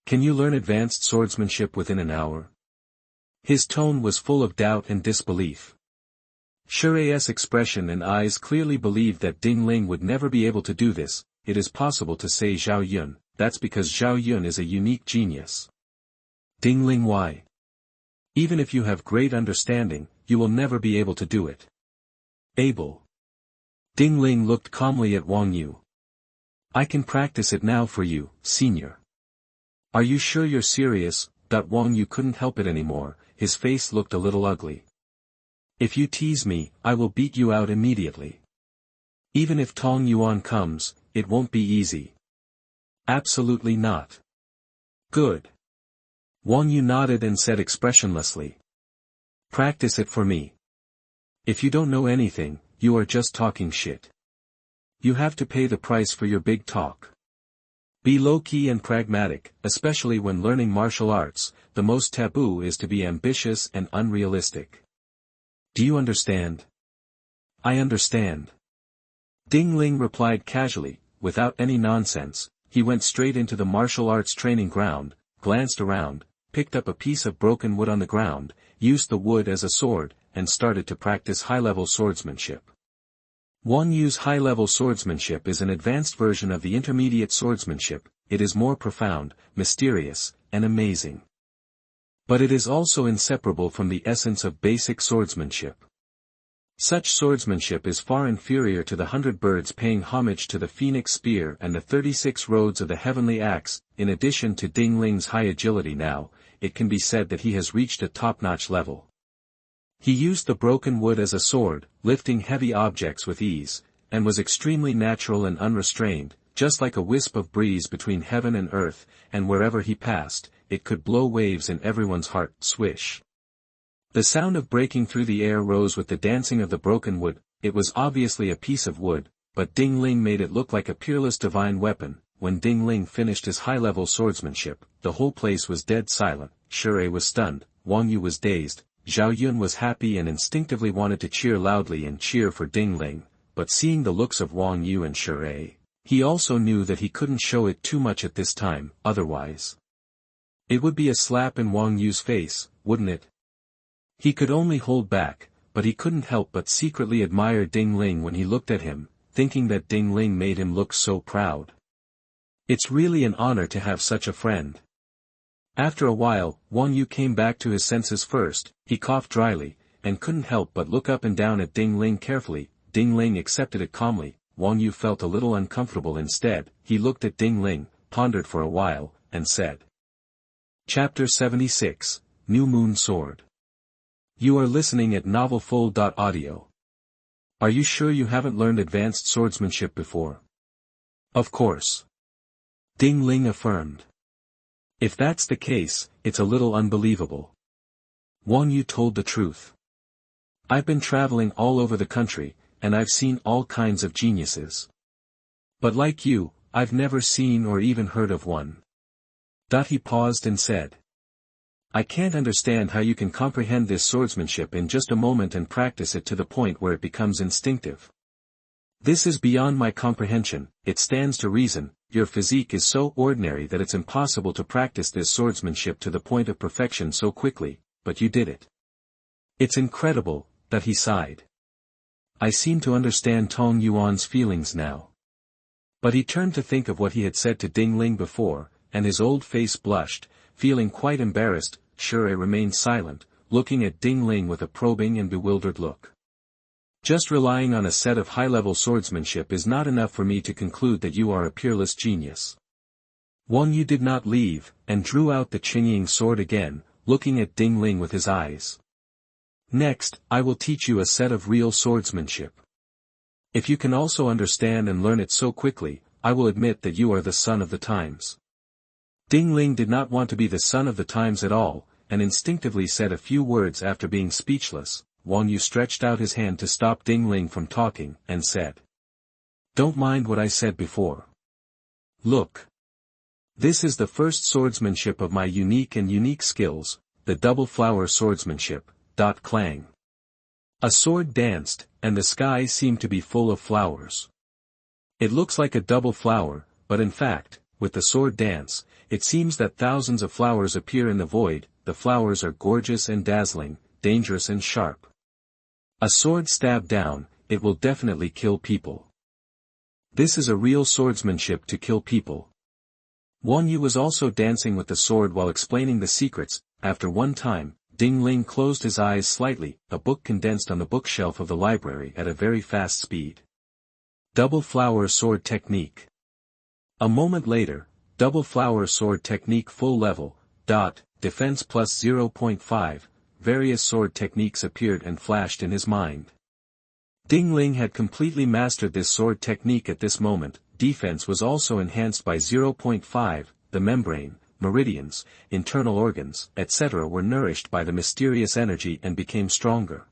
Can you learn advanced swordsmanship within an hour? His tone was full of doubt and disbelief. Shure's expression and eyes clearly believed that Ding Ling would never be able to do this. It is possible to say Zhao Yun, that's because Zhao Yun is a unique genius. Ding Ling, why? Even if you have great understanding, you will never be able to do it. Able. Ding Ling looked calmly at Wang Yu. I can practice it now for you, senior. Are you sure you're serious? Wang Yu couldn't help it anymore, his face looked a little ugly. If you tease me, I will beat you out immediately. Even if Tong Yuan comes, it won't be easy. Absolutely not. Good. Wang Yu nodded and said expressionlessly. Practice it for me. If you don't know anything, you are just talking shit. You have to pay the price for your big talk. Be low-key and pragmatic, especially when learning martial arts. The most taboo is to be ambitious and unrealistic. Do you understand? I understand. Ding Ling replied casually, without any nonsense. He went straight into the martial arts training ground, glanced around, picked up a piece of broken wood on the ground, used the wood as a sword, and started to practice high-level swordsmanship. Wang Yu's high-level swordsmanship is an advanced version of the intermediate swordsmanship. It is more profound, mysterious, and amazing. But it is also inseparable from the essence of basic swordsmanship. Such swordsmanship is far inferior to the 100 birds paying homage to the phoenix spear and the 36 roads of the heavenly axe. In addition to Ding Ling's high agility now, it can be said that he has reached a top-notch level. He used the broken wood as a sword, lifting heavy objects with ease, and was extremely natural and unrestrained, just like a wisp of breeze between heaven and earth, and wherever he passed, it could blow waves in everyone's heart. Swish. The sound of breaking through the air rose with the dancing of the broken wood. It was obviously a piece of wood, but Ding Ling made it look like a peerless divine weapon. When Ding Ling finished his high-level swordsmanship, the whole place was dead silent. Shui was stunned, Wang Yu was dazed, Zhao Yun was happy and instinctively wanted to cheer loudly and cheer for Ding Ling, but seeing the looks of Wang Yu and Shui, he also knew that he couldn't show it too much at this time, otherwise it would be a slap in Wang Yu's face, wouldn't it? He could only hold back, but he couldn't help but secretly admire Ding Ling when he looked at him, thinking that Ding Ling made him look so proud. It's really an honor to have such a friend. After a while, Wang Yu came back to his senses first. He coughed dryly, and couldn't help but look up and down at Ding Ling carefully. Ding Ling accepted it calmly. Wang Yu felt a little uncomfortable instead. He looked at Ding Ling, pondered for a while, and said. Chapter 76, New Moon Sword. You are listening at NovelFull.audio. Are you sure you haven't learned advanced swordsmanship before? Of course. Ding Ling affirmed. If that's the case, it's a little unbelievable. Wang Yu told the truth. I've been traveling all over the country, and I've seen all kinds of geniuses. But like you, I've never seen or even heard of one. He paused and said. I can't understand how you can comprehend this swordsmanship in just a moment and practice it to the point where it becomes instinctive. This is beyond my comprehension. It stands to reason, your physique is so ordinary that it's impossible to practice this swordsmanship to the point of perfection so quickly, but you did it. It's incredible, he sighed. I seem to understand Tong Yuan's feelings now. But he turned to think of what he had said to Ding Ling before, and his old face blushed. Feeling quite embarrassed, Shui remained silent, looking at Ding Ling with a probing and bewildered look. Just relying on a set of high-level swordsmanship is not enough for me to conclude that you are a peerless genius. Wang Yu did not leave, and drew out the Qingying sword again, looking at Ding Ling with his eyes. Next, I will teach you a set of real swordsmanship. If you can also understand and learn it so quickly, I will admit that you are the son of the times. Ding Ling did not want to be the son of the times at all, and instinctively said a few words after being speechless. Wang Yu stretched out his hand to stop Ding Ling from talking, and said. Don't mind what I said before. Look. This is the first swordsmanship of my unique skills, the double flower swordsmanship. Clang. A sword danced, and the sky seemed to be full of flowers. It looks like a double flower, but in fact, with the sword dance, it seems that thousands of flowers appear in the void. The flowers are gorgeous and dazzling, dangerous and sharp. A sword stabbed down, it will definitely kill people. This is a real swordsmanship to kill people. Wang Yu was also dancing with the sword while explaining the secrets. After one time, Ding Ling closed his eyes slightly. A book condensed on the bookshelf of the library at a very fast speed. Double flower sword technique. A moment later, double flower sword technique full level. Defense plus 0.5. Various sword techniques appeared and flashed in his mind. Ding Ling had completely mastered this sword technique at this moment. Defense was also enhanced by 0.5. The membrane, meridians, internal organs, etc. were nourished by the mysterious energy and became stronger.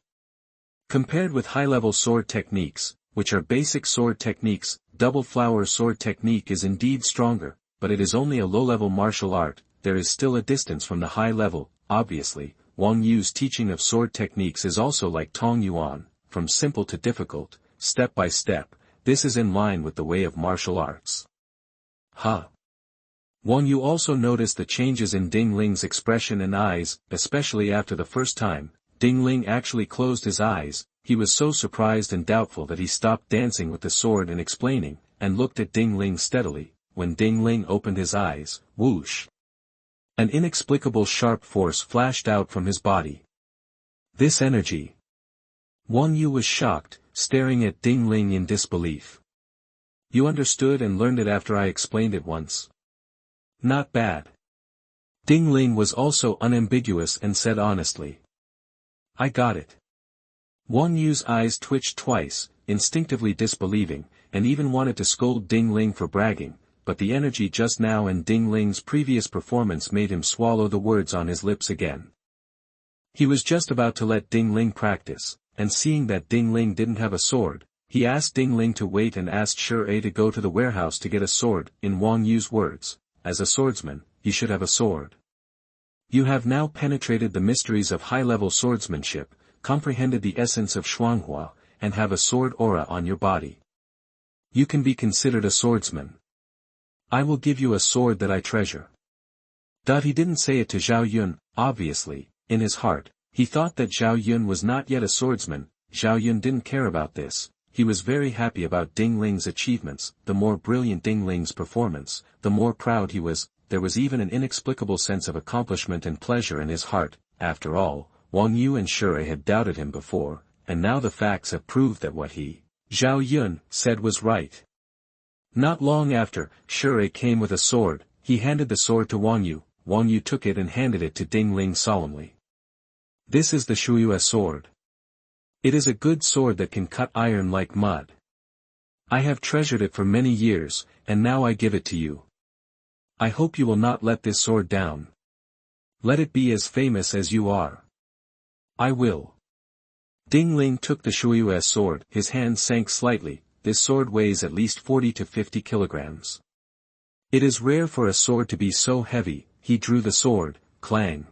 Compared with high-level sword techniques, which are basic sword techniques, double flower sword technique is indeed stronger, but it is only a low-level martial art. There is still a distance from the high level. Obviously, Wang Yu's teaching of sword techniques is also like Tong Yuan, from simple to difficult, step by step. This is in line with the way of martial arts. Wang Yu also noticed the changes in Ding Ling's expression and eyes, especially after the first time. Ding Ling actually closed his eyes. He was so surprised and doubtful that he stopped dancing with the sword and explaining, and looked at Ding Ling steadily. When Ding Ling opened his eyes, whoosh! An inexplicable sharp force flashed out from his body. This energy. Wang Yu was shocked, staring at Ding Ling in disbelief. You understood and learned it after I explained it once. Not bad. Ding Ling was also unambiguous and said honestly. I got it. Wang Yu's eyes twitched twice, instinctively disbelieving, and even wanted to scold Ding Ling for bragging, but the energy just now and Ding Ling's previous performance made him swallow the words on his lips again. He was just about to let Ding Ling practice, and seeing that Ding Ling didn't have a sword, he asked Ding Ling to wait and asked Shui to go to the warehouse to get a sword. In Wang Yu's words, as a swordsman, you should have a sword. You have now penetrated the mysteries of high-level swordsmanship, comprehended the essence of Shuanghua, and have a sword aura on your body. You can be considered a swordsman. I will give you a sword that I treasure. He didn't say it to Zhao Yun, obviously, in his heart, he thought that Zhao Yun was not yet a swordsman. Zhao Yun didn't care about this, he was very happy about Ding Ling's achievements. The more brilliant Ding Ling's performance, the more proud he was. There was even an inexplicable sense of accomplishment and pleasure in his heart. After all, Wang Yu and Shui had doubted him before, and now the facts have proved that what he, Zhao Yun, said was right. Not long after, Shui came with a sword. He handed the sword to Wang Yu. Wang Yu took it and handed it to Ding Ling solemnly. This is the Shuiyue sword. It is a good sword that can cut iron like mud. I have treasured it for many years, and now I give it to you. I hope you will not let this sword down. Let it be as famous as you are. I will. Ding Ling took the Shuiyue sword. His hand sank slightly. This sword weighs at least 40 to 50 kilograms. It is rare for a sword to be so heavy. He drew the sword, clang.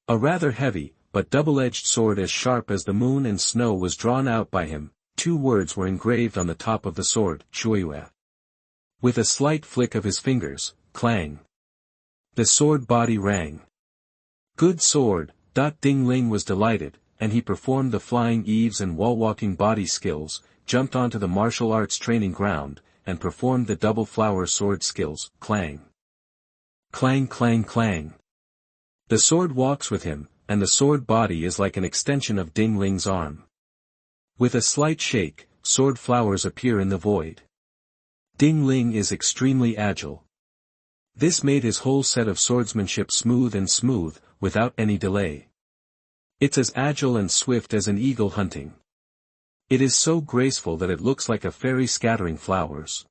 A rather heavy, but double-edged sword as sharp as the moon and snow was drawn out by him. 2 words were engraved on the top of the sword, Shuiyue. With a slight flick of his fingers, clang. The sword body rang. Good sword. Ding Ling was delighted, and he performed the flying eaves and wall-walking body skills, jumped onto the martial arts training ground, and performed the double flower sword skills, clang. Clang clang clang. The sword walks with him, and the sword body is like an extension of Ding Ling's arm. With a slight shake, sword flowers appear in the void. Ding Ling is extremely agile. This made his whole set of swordsmanship smooth, without any delay. It's as agile and swift as an eagle hunting. It is so graceful that it looks like a fairy scattering flowers.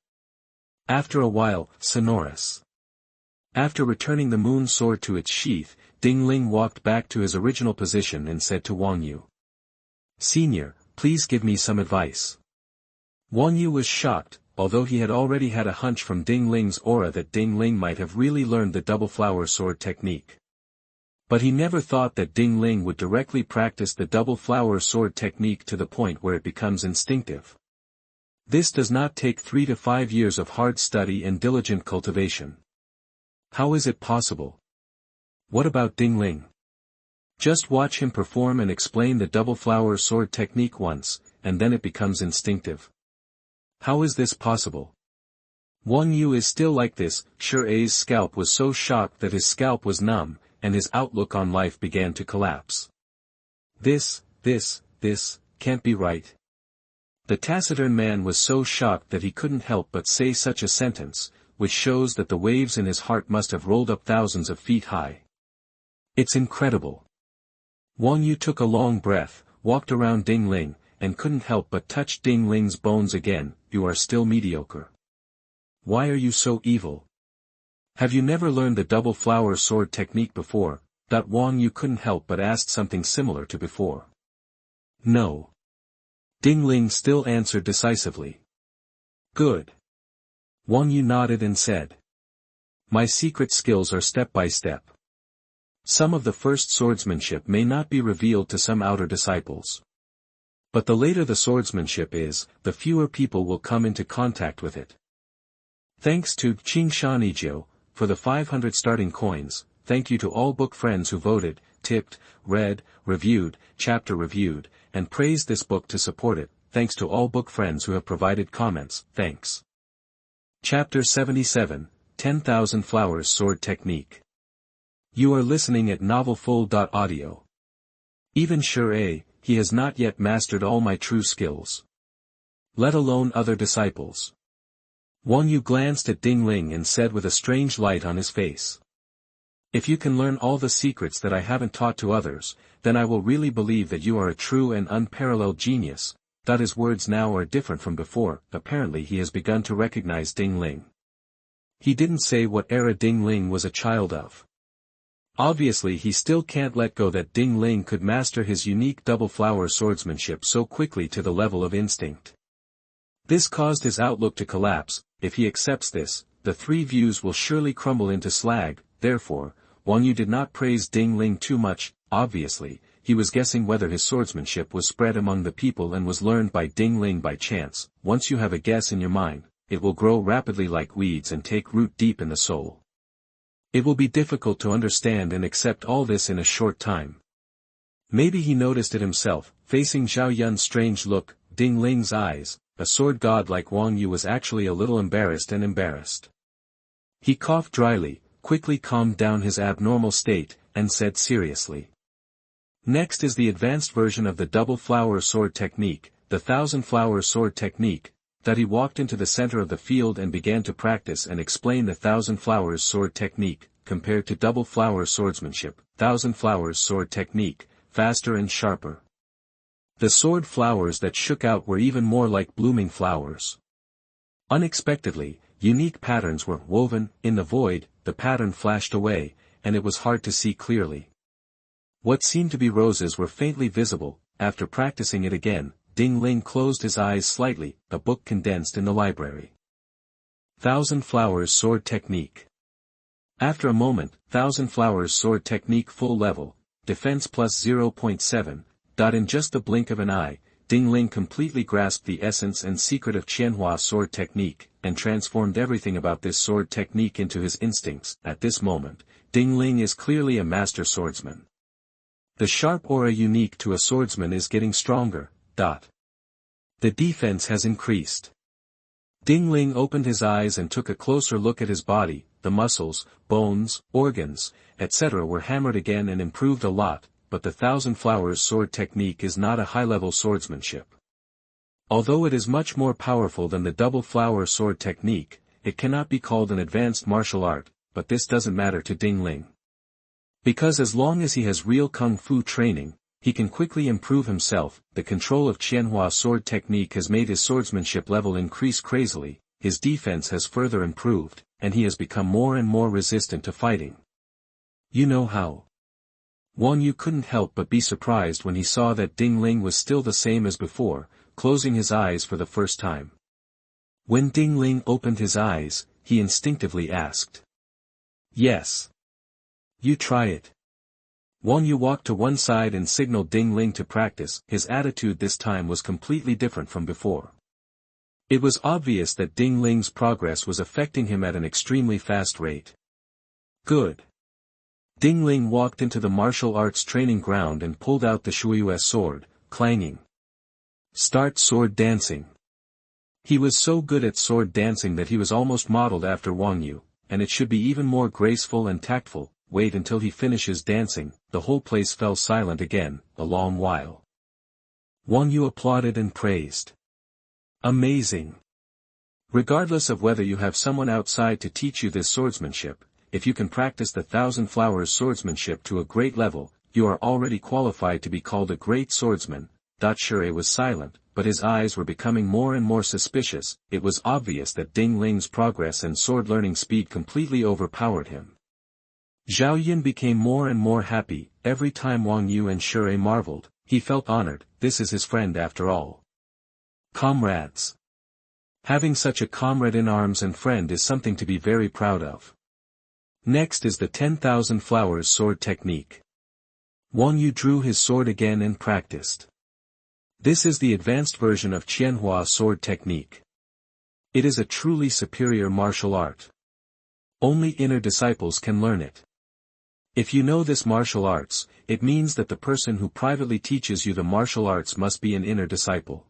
After a while, sonorous. After returning the moon sword to its sheath, Ding Ling walked back to his original position and said to Wang Yu. Senior, please give me some advice. Wang Yu was shocked, although he had already had a hunch from Ding Ling's aura that Ding Ling might have really learned the double flower sword technique. But he never thought that Ding Ling would directly practice the double flower sword technique to the point where it becomes instinctive. This does not take 3 to 5 years of hard study and diligent cultivation. How is it possible? What about Ding Ling? Just watch him perform and explain the double flower sword technique once, and then it becomes instinctive. How is this possible? Wang Yu is still like this. Shui's scalp was so shocked that his scalp was numb, and his outlook on life began to collapse. This can't be right. The taciturn man was so shocked that he couldn't help but say such a sentence, which shows that the waves in his heart must have rolled up thousands of feet high. It's incredible. Wang Yu took a long breath, walked around Ding Ling, and couldn't help but touch Ding Ling's bones again. You are still mediocre. Why are you so evil? Have you never learned the double flower sword technique before? Wang Yu couldn't help but ask something similar to before. No. Ding Ling still answered decisively. Good. Wang Yu nodded and said. My secret skills are step by step. Some of the first swordsmanship may not be revealed to some outer disciples. But the later the swordsmanship is, the fewer people will come into contact with it. Thanks to Qingshanijio for the 500 starting coins. Thank you to all book friends who voted, tipped, read, reviewed, chapter reviewed, and praised this book to support it. Thanks to all book friends who have provided comments. Thanks. Chapter 77, 10,000 Flowers Sword Technique. You are listening at novelfull.audio. Even Shui, he has not yet mastered all my true skills. Let alone other disciples. Wang Yu glanced at Ding Ling and said with a strange light on his face. If you can learn all the secrets that I haven't taught to others, then I will really believe that you are a true and unparalleled genius. His words now are different from before. Apparently he has begun to recognize Ding Ling. He didn't say what era Ding Ling was a child of. Obviously he still can't let go that Ding Ling could master his unique double flower swordsmanship so quickly to the level of instinct. This caused his outlook to collapse. If he accepts this, the three views will surely crumble into slag. Therefore, Wang Yu did not praise Ding Ling too much. Obviously, he was guessing whether his swordsmanship was spread among the people and was learned by Ding Ling by chance. Once you have a guess in your mind, it will grow rapidly like weeds and take root deep in the soul. It will be difficult to understand and accept all this in a short time. Maybe he noticed it himself. Facing Zhao Yun's strange look, Ding Ling's eyes, a sword god like Wang Yu was actually a little embarrassed. He coughed dryly, quickly calmed down his abnormal state, and said seriously. Next is the advanced version of the double flower sword technique, the 1,000-flower sword technique. That he walked into the center of the field and began to practice and explain the 1,000 flowers sword technique, compared to double flower swordsmanship, 1,000 flowers sword technique, faster and sharper. The sword flowers that shook out were even more like blooming flowers. Unexpectedly, unique patterns were woven. In the void, the pattern flashed away, and it was hard to see clearly. What seemed to be roses were faintly visible. After practicing it again, Ding Ling closed his eyes slightly. A book condensed in the library. 1,000 flowers sword technique. After a moment, 1,000 flowers sword technique full level, defense plus 0.7. In just the blink of an eye, Ding Ling completely grasped the essence and secret of Qianhua sword technique, and transformed everything about this sword technique into his instincts. At this moment, Ding Ling is clearly a master swordsman. The sharp aura unique to a swordsman is getting stronger. The defense has increased. Ding Ling opened his eyes and took a closer look at his body. The muscles, bones, organs, etc. were hammered again and improved a lot, but the 1,000 flowers sword technique is not a high-level swordsmanship. Although it is much more powerful than the double flower sword technique, it cannot be called an advanced martial art, but this doesn't matter to Ding Ling. Because as long as he has real kung fu training, he can quickly improve himself. The control of Qianhua sword technique has made his swordsmanship level increase crazily, his defense has further improved, and he has become more and more resistant to fighting. You know how? Wang Yu couldn't help but be surprised when he saw that Ding Ling was still the same as before, closing his eyes for the first time. When Ding Ling opened his eyes, he instinctively asked. Yes. You try it. Wang Yu walked to one side and signaled Ding Ling to practice. His attitude this time was completely different from before. It was obvious that Ding Ling's progress was affecting him at an extremely fast rate. Good. Ding Ling walked into the martial arts training ground and pulled out the Shuiyue sword, clanging. Start sword dancing. He was so good at sword dancing that he was almost modeled after Wang Yu, and it should be even more graceful and tactful. Wait until he finishes dancing. The whole place fell silent again, a long while. Wang Yu applauded and praised. Amazing. Regardless of whether you have someone outside to teach you this swordsmanship, if you can practice the 1,000 flowers swordsmanship to a great level, you are already qualified to be called a great swordsman. Shure was silent, but his eyes were becoming more and more suspicious. It was obvious that Ding Ling's progress and sword learning speed completely overpowered him. Zhao Yun became more and more happy. Every time Wang Yu and Shure marveled, he felt honored. This is his friend after all. Comrades. Having such a comrade in arms and friend is something to be very proud of. Next is the 10,000 flowers sword technique. Wang Yu drew his sword again and practiced. This is the advanced version of Qianhua sword technique. It is a truly superior martial art. Only inner disciples can learn it. If you know this martial arts, it means that the person who privately teaches you the martial arts must be an inner disciple.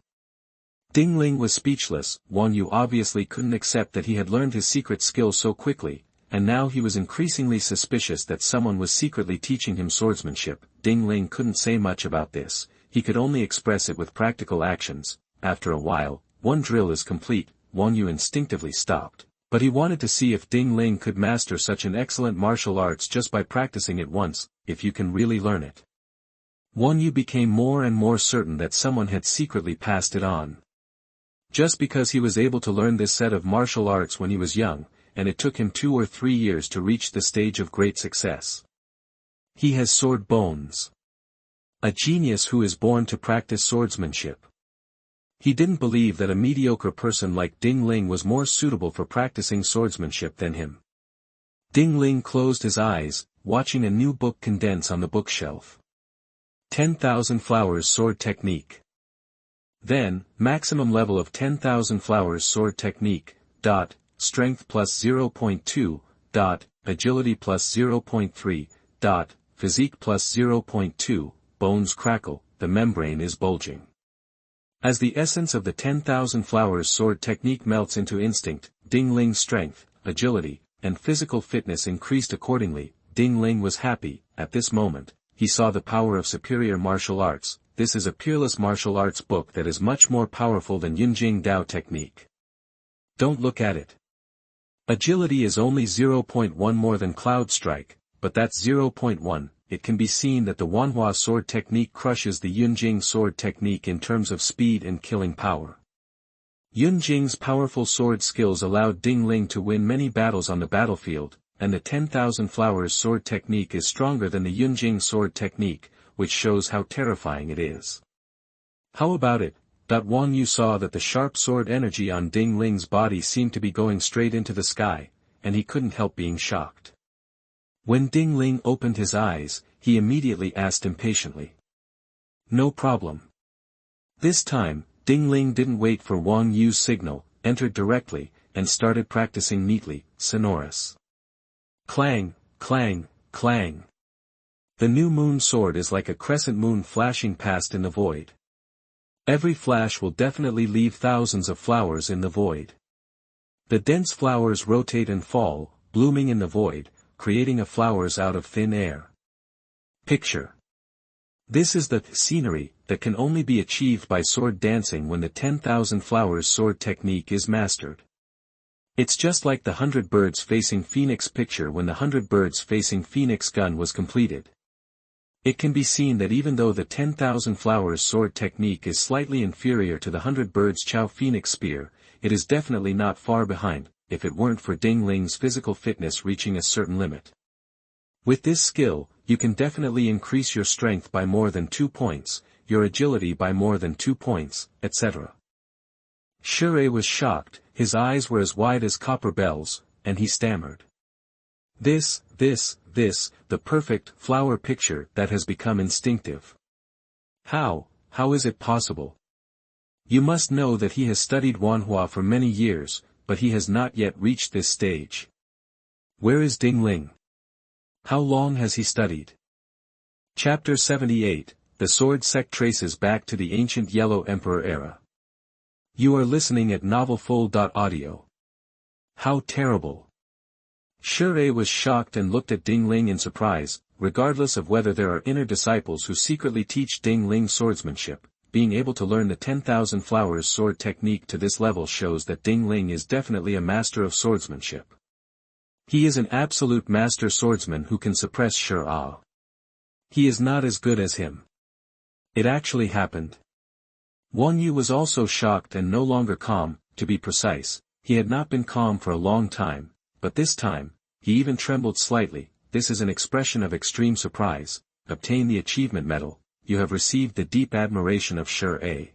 Ding Ling was speechless. Wang Yu obviously couldn't accept that he had learned his secret skill so quickly, and now he was increasingly suspicious that someone was secretly teaching him swordsmanship. Ding Ling couldn't say much about this, he could only express it with practical actions. After a while, one drill is complete. Wang Yu instinctively stopped. But he wanted to see if Ling could master such an excellent martial arts just by practicing it once, if you can really learn it. Wang Yu became more and more certain that someone had secretly passed it on. Just because he was able to learn this set of martial arts when he was young, and it took him 2 or 3 years to reach the stage of great success. He has sword bones. A genius who is born to practice swordsmanship. He didn't believe that a mediocre person like Ling was more suitable for practicing swordsmanship than him. Ling closed his eyes, watching a new book condense on the bookshelf. 10,000 Flowers Sword Technique. Then, maximum level of 10,000 Flowers Sword Technique, strength plus 0.2, agility plus 0.3, physique plus 0.2, bones crackle, the membrane is bulging. As the essence of the 10,000 Flowers Sword Technique melts into instinct, Ling's strength, agility, and physical fitness increased accordingly. Ling was happy. At this moment, he saw the power of superior martial arts. This is a peerless martial arts book that is much more powerful than Yunjing Dao technique. Don't look at it. Agility is only 0.1 more than Cloud Strike, but that's 0.1. It can be seen that the Wanhua sword technique crushes the Yunjing sword technique in terms of speed and killing power. Yunjing's powerful sword skills allowed Ling to win many battles on the battlefield, and the 10,000 Flowers sword technique is stronger than the Yunjing sword technique, which shows how terrifying it is. How about it? Wang Yu saw that the sharp sword energy on Ling's body seemed to be going straight into the sky, and he couldn't help being shocked. When Ling opened his eyes, he immediately asked impatiently. No problem. This time, Ling didn't wait for Wang Yu's signal, entered directly, and started practicing neatly, sonorous. Clang, clang, clang. The new moon sword is like a crescent moon flashing past in the void. Every flash will definitely leave thousands of flowers in the void. The dense flowers rotate and fall, blooming in the void, creating a flowers out of thin air. Picture. This is the scenery that can only be achieved by sword dancing when the 10,000 Flowers sword technique is mastered. It's just like the 100 birds facing Phoenix picture when the 100 birds facing Phoenix gun was completed. It can be seen that even though the 10,000 Flowers sword technique is slightly inferior to the 100 birds Chao Phoenix spear, it is definitely not far behind, if it weren't for Ling's physical fitness reaching a certain limit. With this skill, you can definitely increase your strength by more than 2 points, your agility by more than 2 points, etc. Shure was shocked, his eyes were as wide as copper bells, and he stammered. This, the perfect flower picture that has become instinctive. How is it possible? You must know that he has studied Wanhua for many years, but he has not yet reached this stage. Where is Ling? How long has he studied? Chapter 78, The Sword Sect traces back to the ancient Yellow Emperor era. You are listening at novelfull.audio. How terrible. Shure was shocked and looked at Ling in surprise. Regardless of whether there are inner disciples who secretly teach Ling swordsmanship, being able to learn the 10,000 Flowers sword technique to this level shows that Ling is definitely a master of swordsmanship. He is an absolute master swordsman who can suppress Shure. He is not as good as him. It actually happened. Wang Yu was also shocked and no longer calm. To be precise, he had not been calm for a long time, but this time, he even trembled slightly. This is an expression of extreme surprise. Obtain the achievement medal, you have received the deep admiration of Shure.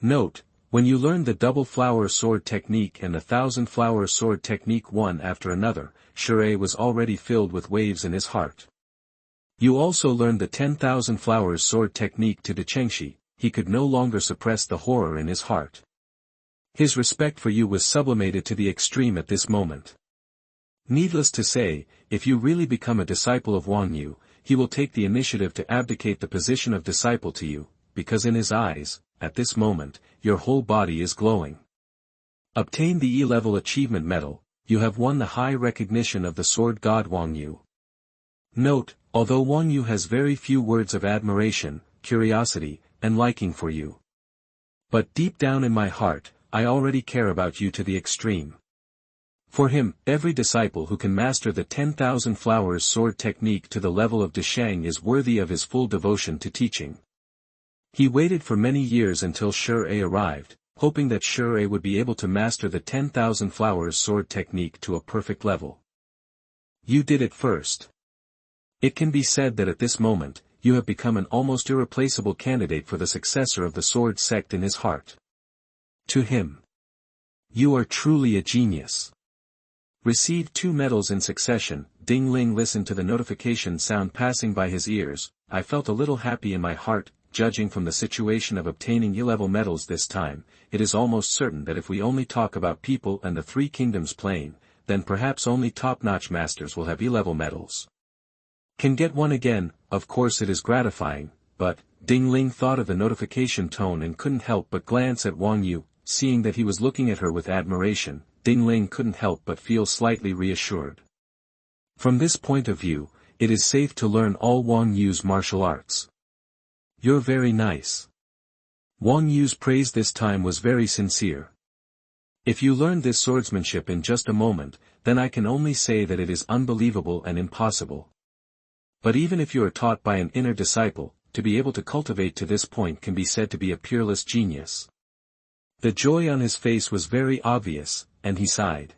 Note, when you learn the double flower sword technique and the 1,000 flower sword technique one after another, Shure was already filled with waves in his heart. You also learned the 10,000 flowers sword technique to Dechengshi. He could no longer suppress the horror in his heart. His respect for you was sublimated to the extreme at this moment. Needless to say, if you really become a disciple of Wang Yu, he will take the initiative to abdicate the position of disciple to you, because in his eyes, at this moment, your whole body is glowing. Obtain the E-level achievement medal, you have won the high recognition of the sword god Wang Yu. Note, although Wang Yu has very few words of admiration, curiosity, and liking for you. But deep down in my heart, I already care about you to the extreme. For him, every disciple who can master the 10,000 flowers sword technique to the level of Deshang is worthy of his full devotion to teaching. He waited for many years until Shi arrived, hoping that Shi would be able to master the 10,000 flowers sword technique to a perfect level. You did it first. It can be said that at this moment, you have become an almost irreplaceable candidate for the successor of the Sword Sect in his heart. To him. You are truly a genius. Received 2 medals in succession. Ding Ling listened to the notification sound passing by his ears. I felt a little happy in my heart, judging from the situation of obtaining E-level medals this time. It is almost certain that if we only talk about people and the 3 kingdoms plane, then perhaps only top-notch masters will have E-level medals. Can get one again. Of course it is gratifying, but, Ding Ling thought of the notification tone and couldn't help but glance at Wang Yu. Seeing that he was looking at her with admiration, Ding Ling couldn't help but feel slightly reassured. From this point of view, it is safe to learn all Wang Yu's martial arts. You're very nice. Wang Yu's praise this time was very sincere. If you learn this swordsmanship in just a moment, then I can only say that it is unbelievable and impossible. But even if you are taught by an inner disciple, to be able to cultivate to this point can be said to be a peerless genius. The joy on his face was very obvious, and he sighed.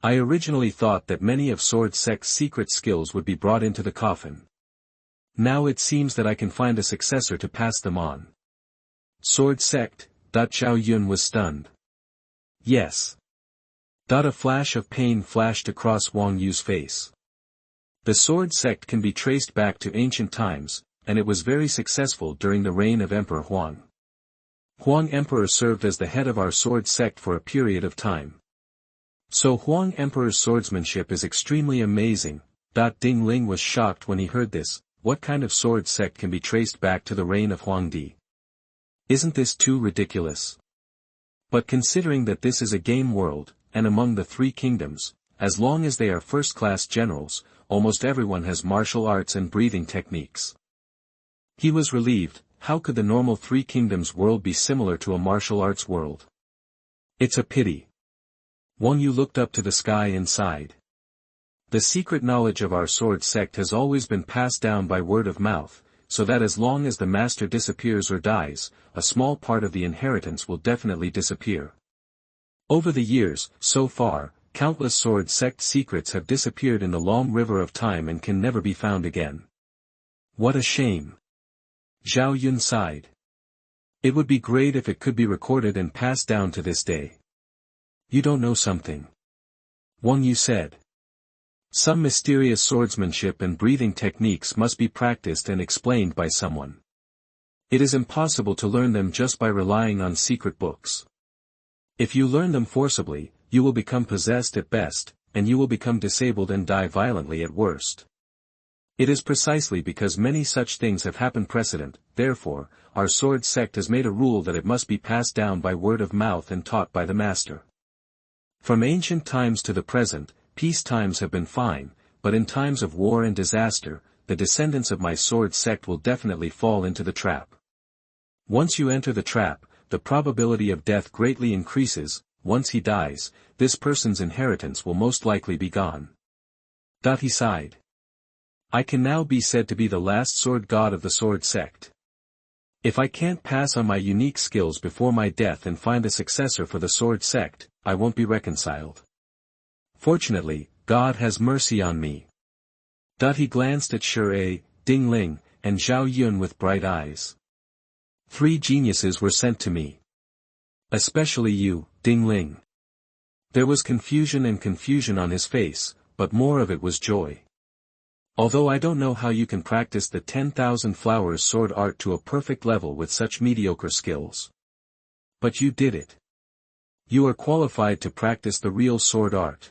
I originally thought that many of Sword Sect's secret skills would be brought into the coffin. Now it seems that I can find a successor to pass them on. Sword Sect. Zhao Yun was stunned. Yes. A flash of pain flashed across Wang Yu's face. The Sword Sect can be traced back to ancient times, and it was very successful during the reign of Emperor Huang. Huang Emperor served as the head of our Sword Sect for a period of time. So Huang Emperor's swordsmanship is extremely amazing. Ding Ling was shocked when he heard this. What kind of Sword Sect can be traced back to the reign of Huang Di? Isn't this too ridiculous? But considering that this is a game world, and among the 3 kingdoms, as long as they are first-class generals, almost everyone has martial arts and breathing techniques. He was relieved. How could the normal 3 kingdoms world be similar to a martial arts world? It's a pity. Wang Yu looked up to the sky and sighed. The secret knowledge of our Sword Sect has always been passed down by word of mouth, so that as long as the master disappears or dies, a small part of the inheritance will definitely disappear. Over the years, so far, countless Sword Sect secrets have disappeared in the long river of time and can never be found again. What a shame. Zhao Yun sighed. It would be great if it could be recorded and passed down to this day. You don't know something. Wang Yu said. Some mysterious swordsmanship and breathing techniques must be practiced and explained by someone. It is impossible to learn them just by relying on secret books. If you learn them forcibly, you will become possessed at best, and you will become disabled and die violently at worst. It is precisely because many such things have happened precedent, therefore, our Sword Sect has made a rule that it must be passed down by word of mouth and taught by the master. From ancient times to the present, peace times have been fine, but in times of war and disaster, the descendants of my Sword Sect will definitely fall into the trap. Once you enter the trap, the probability of death greatly increases. Once he dies, this person's inheritance will most likely be gone. He sighed. I can now be said to be the last sword god of the Sword Sect. If I can't pass on my unique skills before my death and find a successor for the Sword Sect, I won't be reconciled. Fortunately, God has mercy on me. He glanced at Shi, Ding Ling, and Zhao Yun with bright eyes. 3 geniuses were sent to me. Especially you, Ding Ling. There was confusion on his face, but more of it was joy. Although I don't know how you can practice the 10,000 flowers sword art to a perfect level with such mediocre skills. But you did it. You are qualified to practice the real sword art.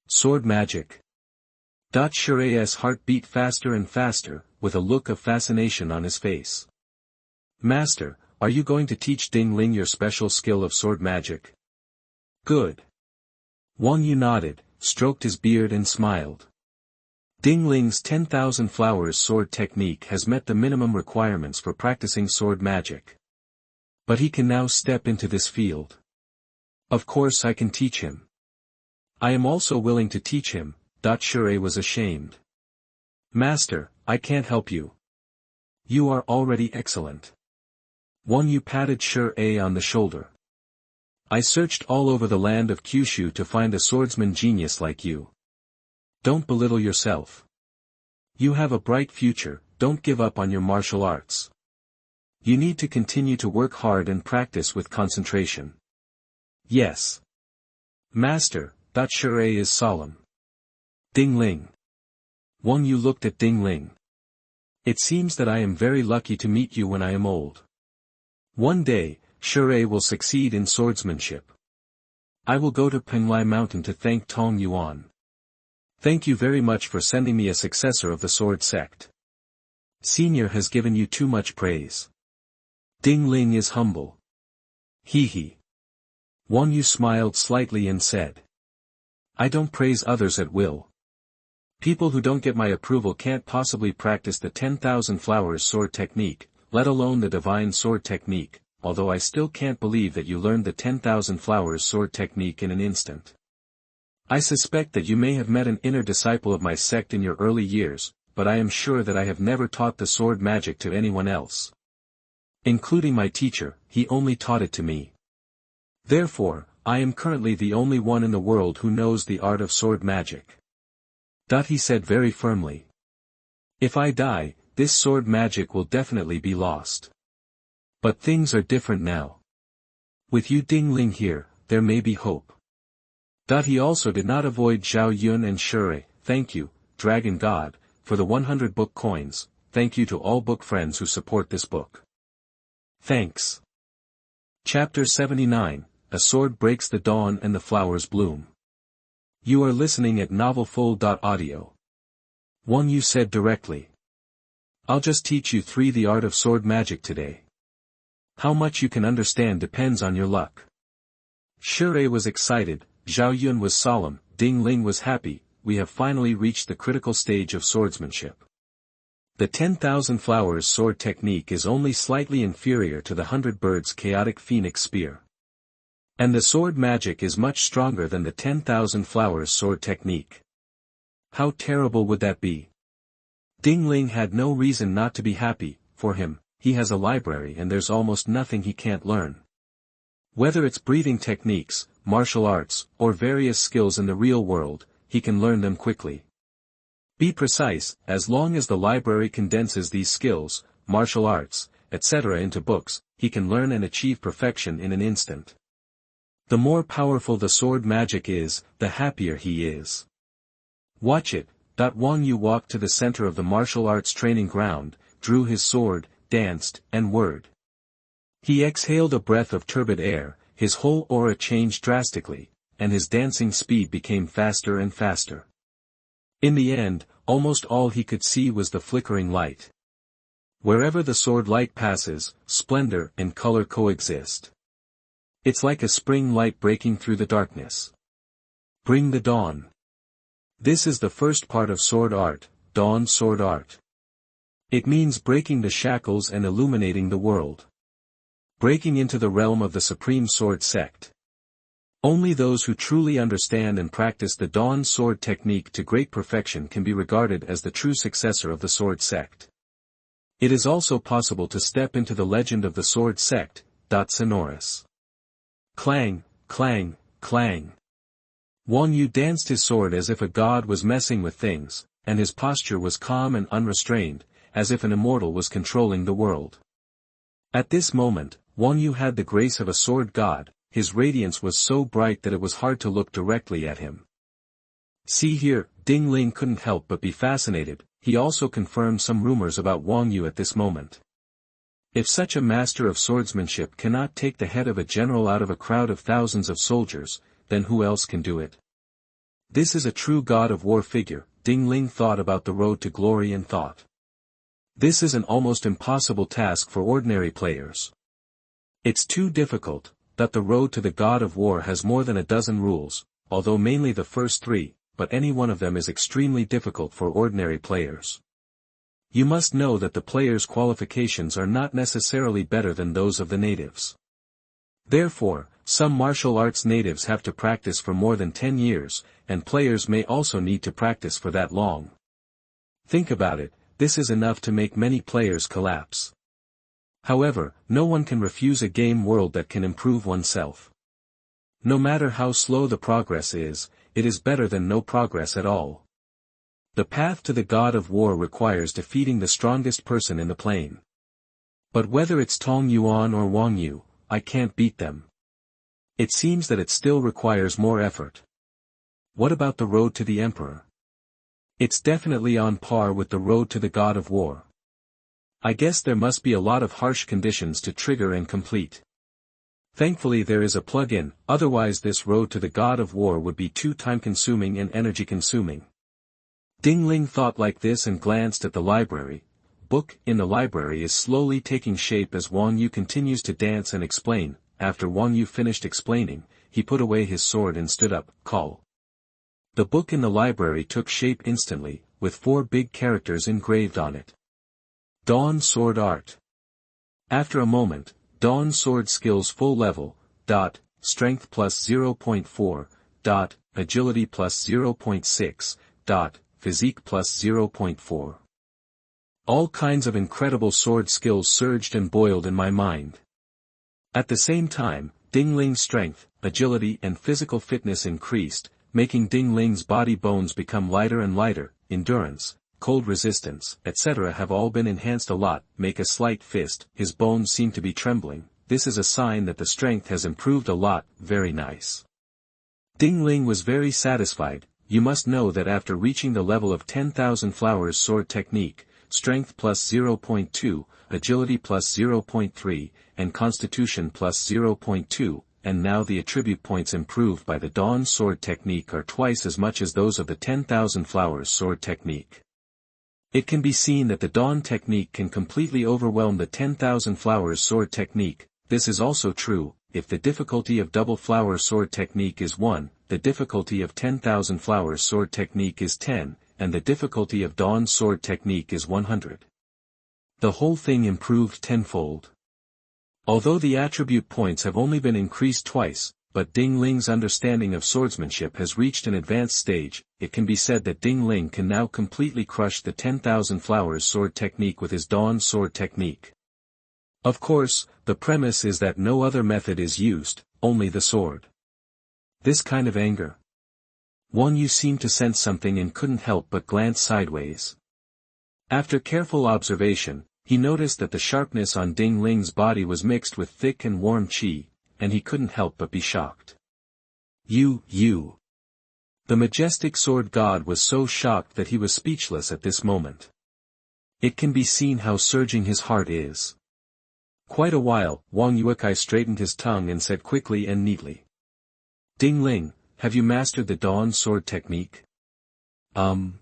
Sword magic. Shi's heart beat faster and faster, with a look of fascination on his face. Master, are you going to teach Ding Ling your special skill of sword magic? Good. Wang Yu nodded, stroked his beard and smiled. Ding Ling's 10,000 flowers sword technique has met the minimum requirements for practicing sword magic. But he can now step into this field. Of course I can teach him. I am also willing to teach him. Shure was ashamed. Master, I can't help you. You are already excellent. Wang Yu patted Shure on the shoulder. I searched all over the land of Kyushu to find a swordsman genius like you. Don't belittle yourself. You have a bright future, don't give up on your martial arts. You need to continue to work hard and practice with concentration. Yes. Master, Shure is solemn. Ding Ling. Wang Yu looked at Ding Ling. It seems that I am very lucky to meet you when I am old. One day, Shure will succeed in swordsmanship. I will go to Penglai Mountain to thank Tong Yuan. Thank you very much for sending me a successor of the Sword Sect. Senior has given you too much praise. Ding Ling is humble. Hee hee. Wang Yu smiled slightly and said. I don't praise others at will. People who don't get my approval can't possibly practice the 10,000 flowers sword technique, let alone the divine sword technique, although I still can't believe that you learned the 10,000 flowers sword technique in an instant. I suspect that you may have met an inner disciple of my sect in your early years, but I am sure that I have never taught the sword magic to anyone else. Including my teacher, he only taught it to me. Therefore, I am currently the only one in the world who knows the art of sword magic. He said very firmly. If I die, this sword magic will definitely be lost. But things are different now. With you Ding Ling here, there may be hope. He also did not avoid Zhao Yun and Shure. Thank you, Dragon God, for the 100 book coins. Thank you to all book friends who support this book. Thanks. Chapter 79, A Sword Breaks the Dawn and the Flowers Bloom. You are listening at novelfull.audio. Wang Yu said directly. I'll just teach you the art of sword magic today. How much you can understand depends on your luck. Shure was excited, Zhao Yun was solemn, Ding Ling was happy. We have finally reached the critical stage of swordsmanship. The 10,000 flowers sword technique is only slightly inferior to the 100 birds chaotic phoenix spear. And the sword magic is much stronger than the 10,000 flowers sword technique. How terrible would that be? Ding Ling had no reason not to be happy. For him, he has a library and there's almost nothing he can't learn. Whether it's breathing techniques, martial arts, or various skills in the real world, he can learn them quickly. Be precise, as long as the library condenses these skills, martial arts, etc. into books, he can learn and achieve perfection in an instant. The more powerful the sword magic is, the happier he is. Watch it. Wang Yu walked to the center of the martial arts training ground, drew his sword, danced, and whirred. He exhaled a breath of turbid air, his whole aura changed drastically, and his dancing speed became faster and faster. In the end, almost all he could see was the flickering light. Wherever the sword light passes, splendor and color coexist. It's like a spring light breaking through the darkness. Bring the dawn. This is the first part of sword art, dawn sword art. It means breaking the shackles and illuminating the world. Breaking into the realm of the supreme sword sect. Only those who truly understand and practice the dawn sword technique to great perfection can be regarded as the true successor of the sword sect. It is also possible to step into the legend of the sword sect. Sonorous. Clang, clang, clang. Wang Yu danced his sword as if a god was messing with things, and his posture was calm and unrestrained, as if an immortal was controlling the world. At this moment, Wang Yu had the grace of a sword god, his radiance was so bright that it was hard to look directly at him. See here, Ding Ling couldn't help but be fascinated. He also confirmed some rumors about Wang Yu at this moment. If such a master of swordsmanship cannot take the head of a general out of a crowd of thousands of soldiers, then who else can do it? This is a true god of war figure. Ding Ling thought about the road to glory and thought. This is an almost impossible task for ordinary players. It's too difficult. That the road to the god of war has more than a dozen rules, although mainly the first 3, but any one of them is extremely difficult for ordinary players. You must know that the players' qualifications are not necessarily better than those of the natives. Therefore, some martial arts natives have to practice for more than 10 years, and players may also need to practice for that long. Think about it, this is enough to make many players collapse. However, no one can refuse a game world that can improve oneself. No matter how slow the progress is, it is better than no progress at all. The path to the God of War requires defeating the strongest person in the plane. But whether it's Tong Yuan or Wang Yu, I can't beat them. It seems that it still requires more effort. What about the road to the Emperor? It's definitely on par with the road to the God of War. I guess there must be a lot of harsh conditions to trigger and complete. Thankfully there is a plug-in, otherwise this road to the God of War would be too time-consuming and energy-consuming. Ding Ling thought like this and glanced at the library. Book in the library is slowly taking shape as Wang Yu continues to dance and explain. After Wang Yu finished explaining, he put away his sword and stood up, call. The book in the library took shape instantly, with 4 big characters engraved on it. Dawn Sword Art. After a moment, Dawn Sword Skills Full Level, Strength plus 0.4, Agility plus 0.6, Physique plus 0.4. All kinds of incredible sword skills surged and boiled in my mind. At the same time, Ding Ling's strength, agility and physical fitness increased, making Ding Ling's body bones become lighter and lighter. Endurance, cold resistance, etc. have all been enhanced a lot. Make a slight fist, his bones seem to be trembling. This is a sign that the strength has improved a lot. Very nice. Ding Ling was very satisfied. You must know that after reaching the level of 10,000 flowers sword technique, strength plus 0.2, agility plus 0.3, and constitution plus 0.2, and now the attribute points improved by the Dawn sword technique are twice as much as those of the 10,000 flowers sword technique. It can be seen that the Dawn technique can completely overwhelm the 10,000 flowers sword technique. This is also true, if the difficulty of double flower sword technique is 1, the difficulty of 10,000 flowers sword technique is 10, and the difficulty of Dawn sword technique is 100. The whole thing improved tenfold. Although the attribute points have only been increased twice, but Ding Ling's understanding of swordsmanship has reached an advanced stage, it can be said that Ding Ling can now completely crush the 10,000 flowers sword technique with his Dawn sword technique. Of course, the premise is that no other method is used, only the sword. This kind of anger. Wang Yu seemed to sense something and couldn't help but glance sideways. After careful observation, he noticed that the sharpness on Ding Ling's body was mixed with thick and warm qi, and he couldn't help but be shocked. You. The majestic sword god was so shocked that he was speechless at this moment. It can be seen how surging his heart is. Quite a while, Wang Yuekai straightened his tongue and said quickly and neatly. Ding Ling, have you mastered the Dawn sword technique? Zhao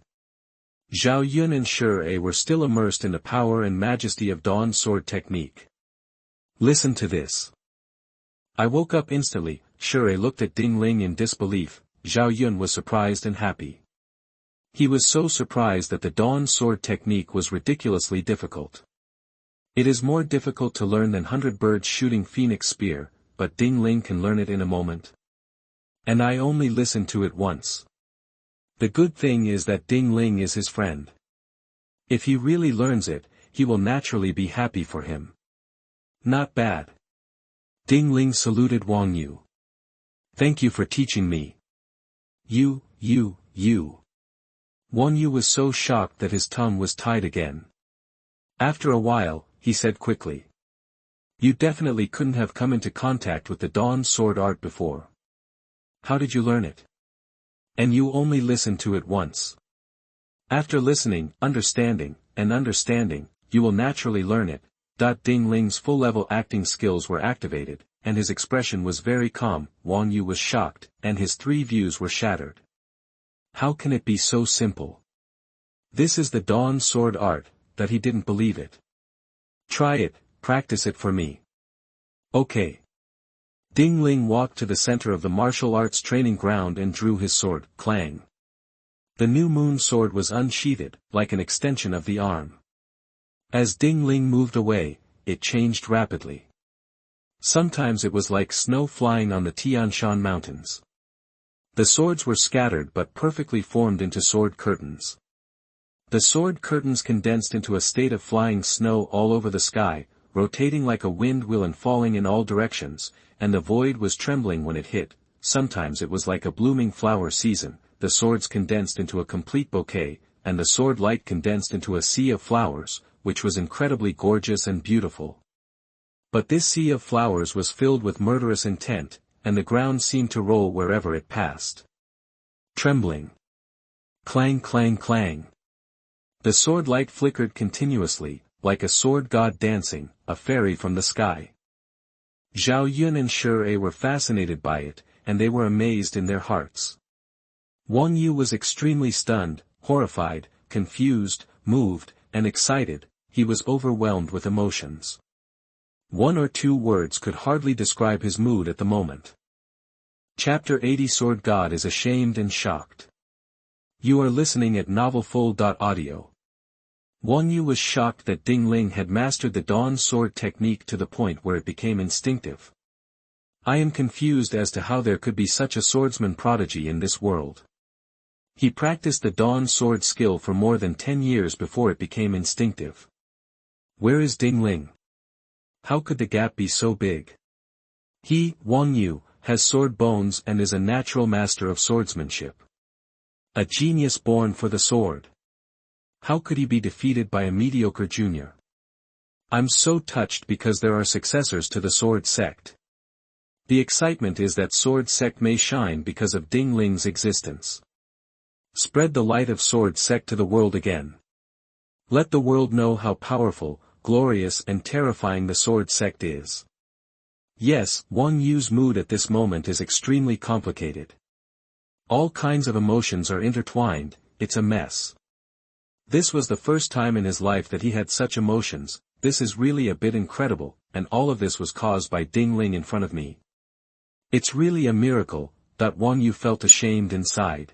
Yun and Shi were still immersed in the power and majesty of Dawn sword technique. Listen to this. I woke up instantly. Shi looked at Ding Ling in disbelief. Zhao Yun was surprised and happy. He was so surprised that the Dawn sword technique was ridiculously difficult. It is more difficult to learn than 100 birds shooting phoenix spear, but Ding Ling can learn it in a moment. And I only listened to it once. The good thing is that Ding Ling is his friend. If he really learns it, he will naturally be happy for him. Not bad. Ding Ling saluted Wang Yu. Thank you for teaching me. You. Wang Yu was so shocked that his tongue was tied again. After a while, he said quickly. You definitely couldn't have come into contact with the Dawn sword art before. How did you learn it? And you only listened to it once. After listening, understanding, you will naturally learn it. Ding Ling's full-level acting skills were activated, and his expression was very calm. Wang Yu was shocked, and his 3 views were shattered. How can it be so simple? This is the Dawn sword art, that he didn't believe it. Try it, practice it for me. Okay. Ding Ling walked to the center of the martial arts training ground and drew his sword, clang. The new moon sword was unsheathed, like an extension of the arm. As Ding Ling moved away, it changed rapidly. Sometimes it was like snow flying on the Tian Shan mountains. The swords were scattered but perfectly formed into sword curtains. The sword curtains condensed into a state of flying snow all over the sky, rotating like a wind wheel and falling in all directions, and the void was trembling when it hit. Sometimes it was like a blooming flower season, the swords condensed into a complete bouquet, and the sword light condensed into a sea of flowers, which was incredibly gorgeous and beautiful. But this sea of flowers was filled with murderous intent, and the ground seemed to roll wherever it passed. Trembling. Clang clang clang. The sword light flickered continuously, like a sword god dancing, a fairy from the sky. Zhao Yun and Shi were fascinated by it, and they were amazed in their hearts. Wang Yu was extremely stunned, horrified, confused, moved, and excited. He was overwhelmed with emotions. One or two words could hardly describe his mood at the moment. Chapter 80 Sword God is ashamed and shocked. You are listening at novelfull.audio. Wang Yu was shocked that Ding Ling had mastered the Dawn Sword technique to the point where it became instinctive. I am confused as to how there could be such a swordsman prodigy in this world. He practiced the Dawn Sword skill for more than 10 years before it became instinctive. Where is Ding Ling? How could the gap be so big? He, Wang Yu, has sword bones and is a natural master of swordsmanship. A genius born for the sword. How could he be defeated by a mediocre junior? I'm so touched because there are successors to the Sword Sect. The excitement is that Sword Sect may shine because of Ding Ling's existence. Spread the light of Sword Sect to the world again. Let the world know how powerful, glorious and terrifying the Sword Sect is. Yes, Wang Yu's mood at this moment is extremely complicated. All kinds of emotions are intertwined, it's a mess. This was the first time in his life that he had such emotions. This is really a bit incredible, and all of this was caused by Ding Ling in front of me. It's really a miracle, that Wang Yu felt ashamed inside.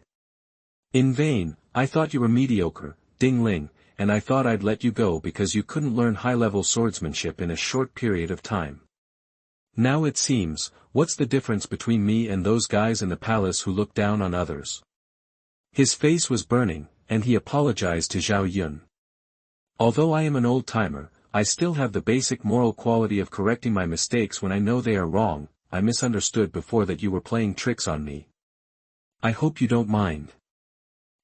In vain, I thought you were mediocre, Ding Ling, and I thought I'd let you go because you couldn't learn high-level swordsmanship in a short period of time. Now it seems, what's the difference between me and those guys in the palace who look down on others? His face was burning, and he apologized to Zhao Yun. Although I am an old-timer, I still have the basic moral quality of correcting my mistakes when I know they are wrong. I misunderstood before that you were playing tricks on me. I hope you don't mind.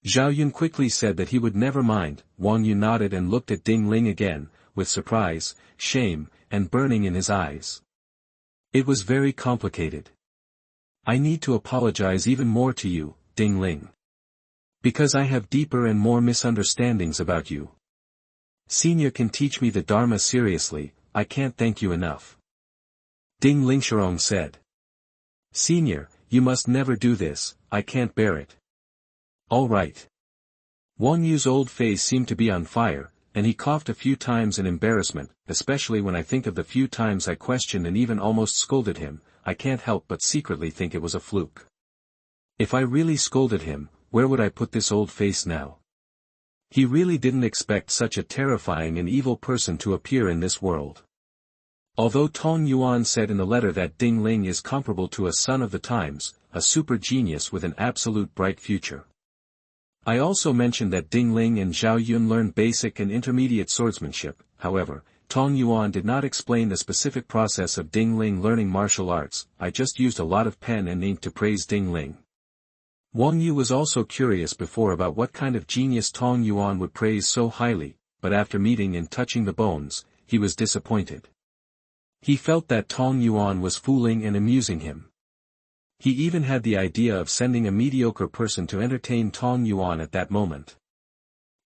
Zhao Yun quickly said that he would never mind. Wang Yu nodded and looked at Ding Ling again, with surprise, shame, and burning in his eyes. It was very complicated. I need to apologize even more to you, Ding Ling. Because I have deeper and more misunderstandings about you. Senior can teach me the Dharma seriously, I can't thank you enough. Ding Ling Shirong said. Senior, you must never do this, I can't bear it. All right. Wang Yu's old face seemed to be on fire, and he coughed a few times in embarrassment, especially when I think of the few times I questioned and even almost scolded him. I can't help but secretly think it was a fluke. If I really scolded him, where would I put this old face now? He really didn't expect such a terrifying and evil person to appear in this world. Although Tong Yuan said in the letter that Ding Ling is comparable to a son of the times, a super genius with an absolute bright future. I also mentioned that Ding Ling and Zhao Yun learned basic and intermediate swordsmanship. However, Tong Yuan did not explain the specific process of Ding Ling learning martial arts. I just used a lot of pen and ink to praise Ding Ling. Wang Yu was also curious before about what kind of genius Tong Yuan would praise so highly, but after meeting and touching the bones, he was disappointed. He felt that Tong Yuan was fooling and amusing him. He even had the idea of sending a mediocre person to entertain Tong Yuan at that moment.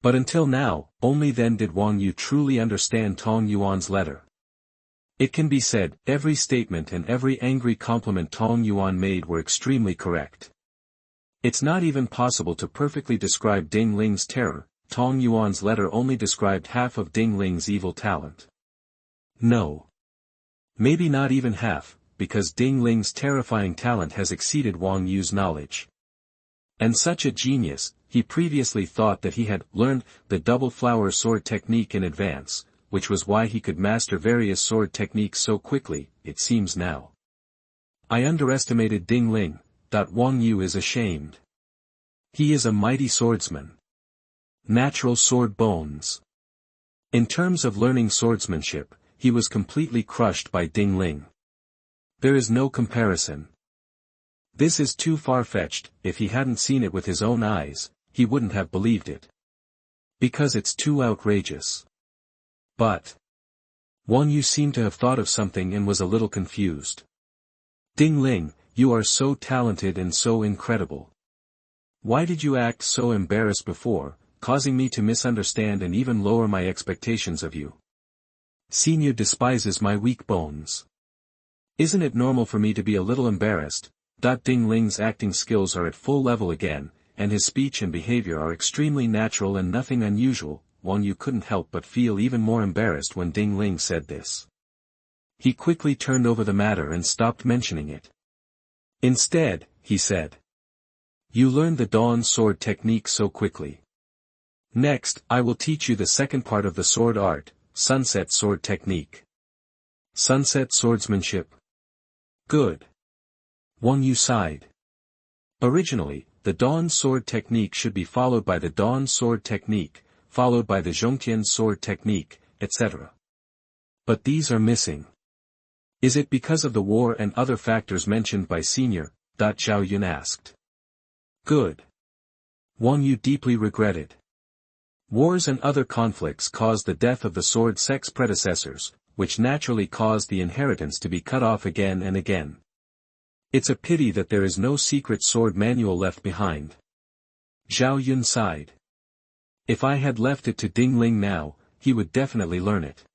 But until now, only then did Wang Yu truly understand Tong Yuan's letter. It can be said, every statement and every angry compliment Tong Yuan made were extremely correct. It's not even possible to perfectly describe Ding Ling's terror. Tong Yuan's letter only described half of Ding Ling's evil talent. No. Maybe not even half, because Ding Ling's terrifying talent has exceeded Wang Yu's knowledge. And such a genius, he previously thought that he had learned the double flower sword technique in advance, which was why he could master various sword techniques so quickly, it seems now. I underestimated Ding Ling. Wang Yu is ashamed. He is a mighty swordsman. Natural sword bones. In terms of learning swordsmanship, he was completely crushed by Ding Ling. There is no comparison. This is too far-fetched. If he hadn't seen it with his own eyes, he wouldn't have believed it. Because it's too outrageous. But Wang Yu seemed to have thought of something and was a little confused. Ding Ling, you are so talented and so incredible. Why did you act so embarrassed before, causing me to misunderstand and even lower my expectations of you? Senior despises my weak bones. Isn't it normal for me to be a little embarrassed? Ding Ling's acting skills are at full level again, and his speech and behavior are extremely natural and nothing unusual. Wang Yu couldn't help but feel even more embarrassed when Ding Ling said this. He quickly turned over the matter and stopped mentioning it. Instead, he said, "You learned the Dawn sword technique so quickly. Next, I will teach you the second part of the sword art, Sunset sword technique." Sunset swordsmanship. Good. Wang Yu sighed. Originally, the Dawn sword technique should be followed by the Dawn sword technique, followed by the Zhongtian sword technique, etc. But these are missing. Is it because of the war and other factors mentioned by Senior? Zhao Yun asked. Good. Wang Yu deeply regretted. Wars and other conflicts caused the death of the Sword Sect's predecessors, which naturally caused the inheritance to be cut off again and again. It's a pity that there is no secret sword manual left behind. Zhao Yun sighed. If I had left it to Ding Ling now, he would definitely learn it.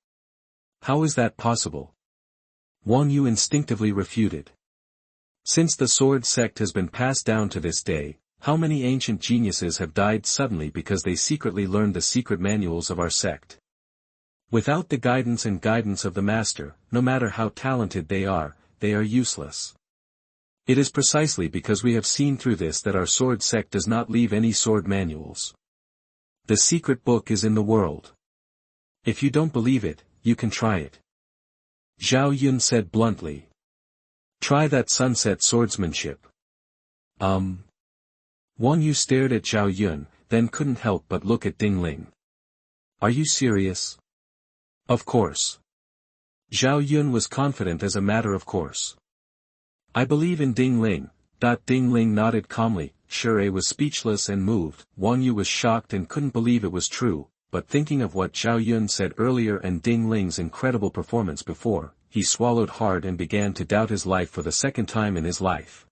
How is that possible? Wang Yu instinctively refuted. Since the Sword Sect has been passed down to this day, how many ancient geniuses have died suddenly because they secretly learned the secret manuals of our sect? Without the guidance of the master, no matter how talented they are useless. It is precisely because we have seen through this that our Sword Sect does not leave any sword manuals. The secret book is in the world. If you don't believe it, you can try it. Zhao Yun said bluntly. Try that sunset swordsmanship. Wang Yu stared at Zhao Yun, then couldn't help but look at Ding Ling. Are you serious? Of course. Zhao Yun was confident as a matter of course. I believe in Ding Ling. Ding Ling nodded calmly. Shure was speechless and moved. Wang Yu was shocked and couldn't believe it was true, but thinking of what Zhao Yun said earlier and Ding Ling's incredible performance before, he swallowed hard and began to doubt his life for the second time in his life.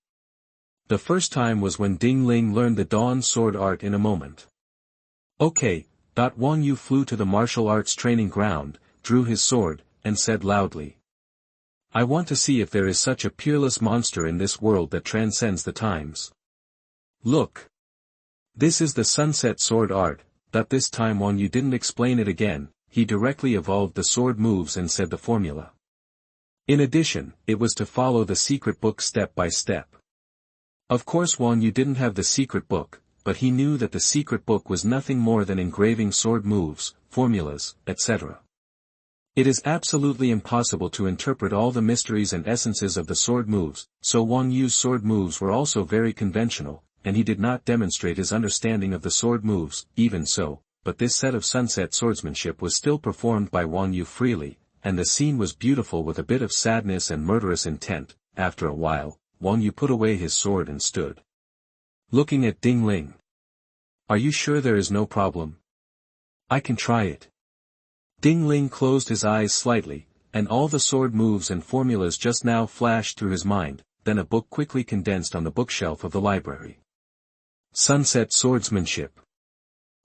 The first time was when Ding Ling learned the Dawn sword art in a moment. Okay. Wang Yu flew to the martial arts training ground, drew his sword, and said loudly. I want to see if there is such a peerless monster in this world that transcends the times. Look. This is the sunset sword art. This time Wang Yu didn't explain it again, he directly evolved the sword moves and said the formula. In addition, it was to follow the secret book step by step. Of course Wang Yu didn't have the secret book, but he knew that the secret book was nothing more than engraving sword moves, formulas, etc. It is absolutely impossible to interpret all the mysteries and essences of the sword moves, so Wang Yu's sword moves were also very conventional, and he did not demonstrate his understanding of the sword moves, even so, but this set of sunset swordsmanship was still performed by Wang Yu freely, and the scene was beautiful with a bit of sadness and murderous intent. After a while, Wang Yu put away his sword and stood looking at Ding Ling. Are you sure there is no problem? I can try it. Ding Ling closed his eyes slightly, and all the sword moves and formulas just now flashed through his mind, then a book quickly condensed on the bookshelf of the library. Sunset swordsmanship.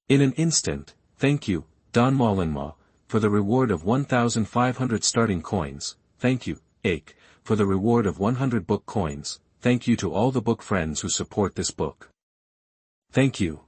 In an instant, thank you, Don Malinma, for the reward of 1,500 starting coins, thank you, Ake, for the reward of 100 book coins, thank you to all the book friends who support this book. Thank you.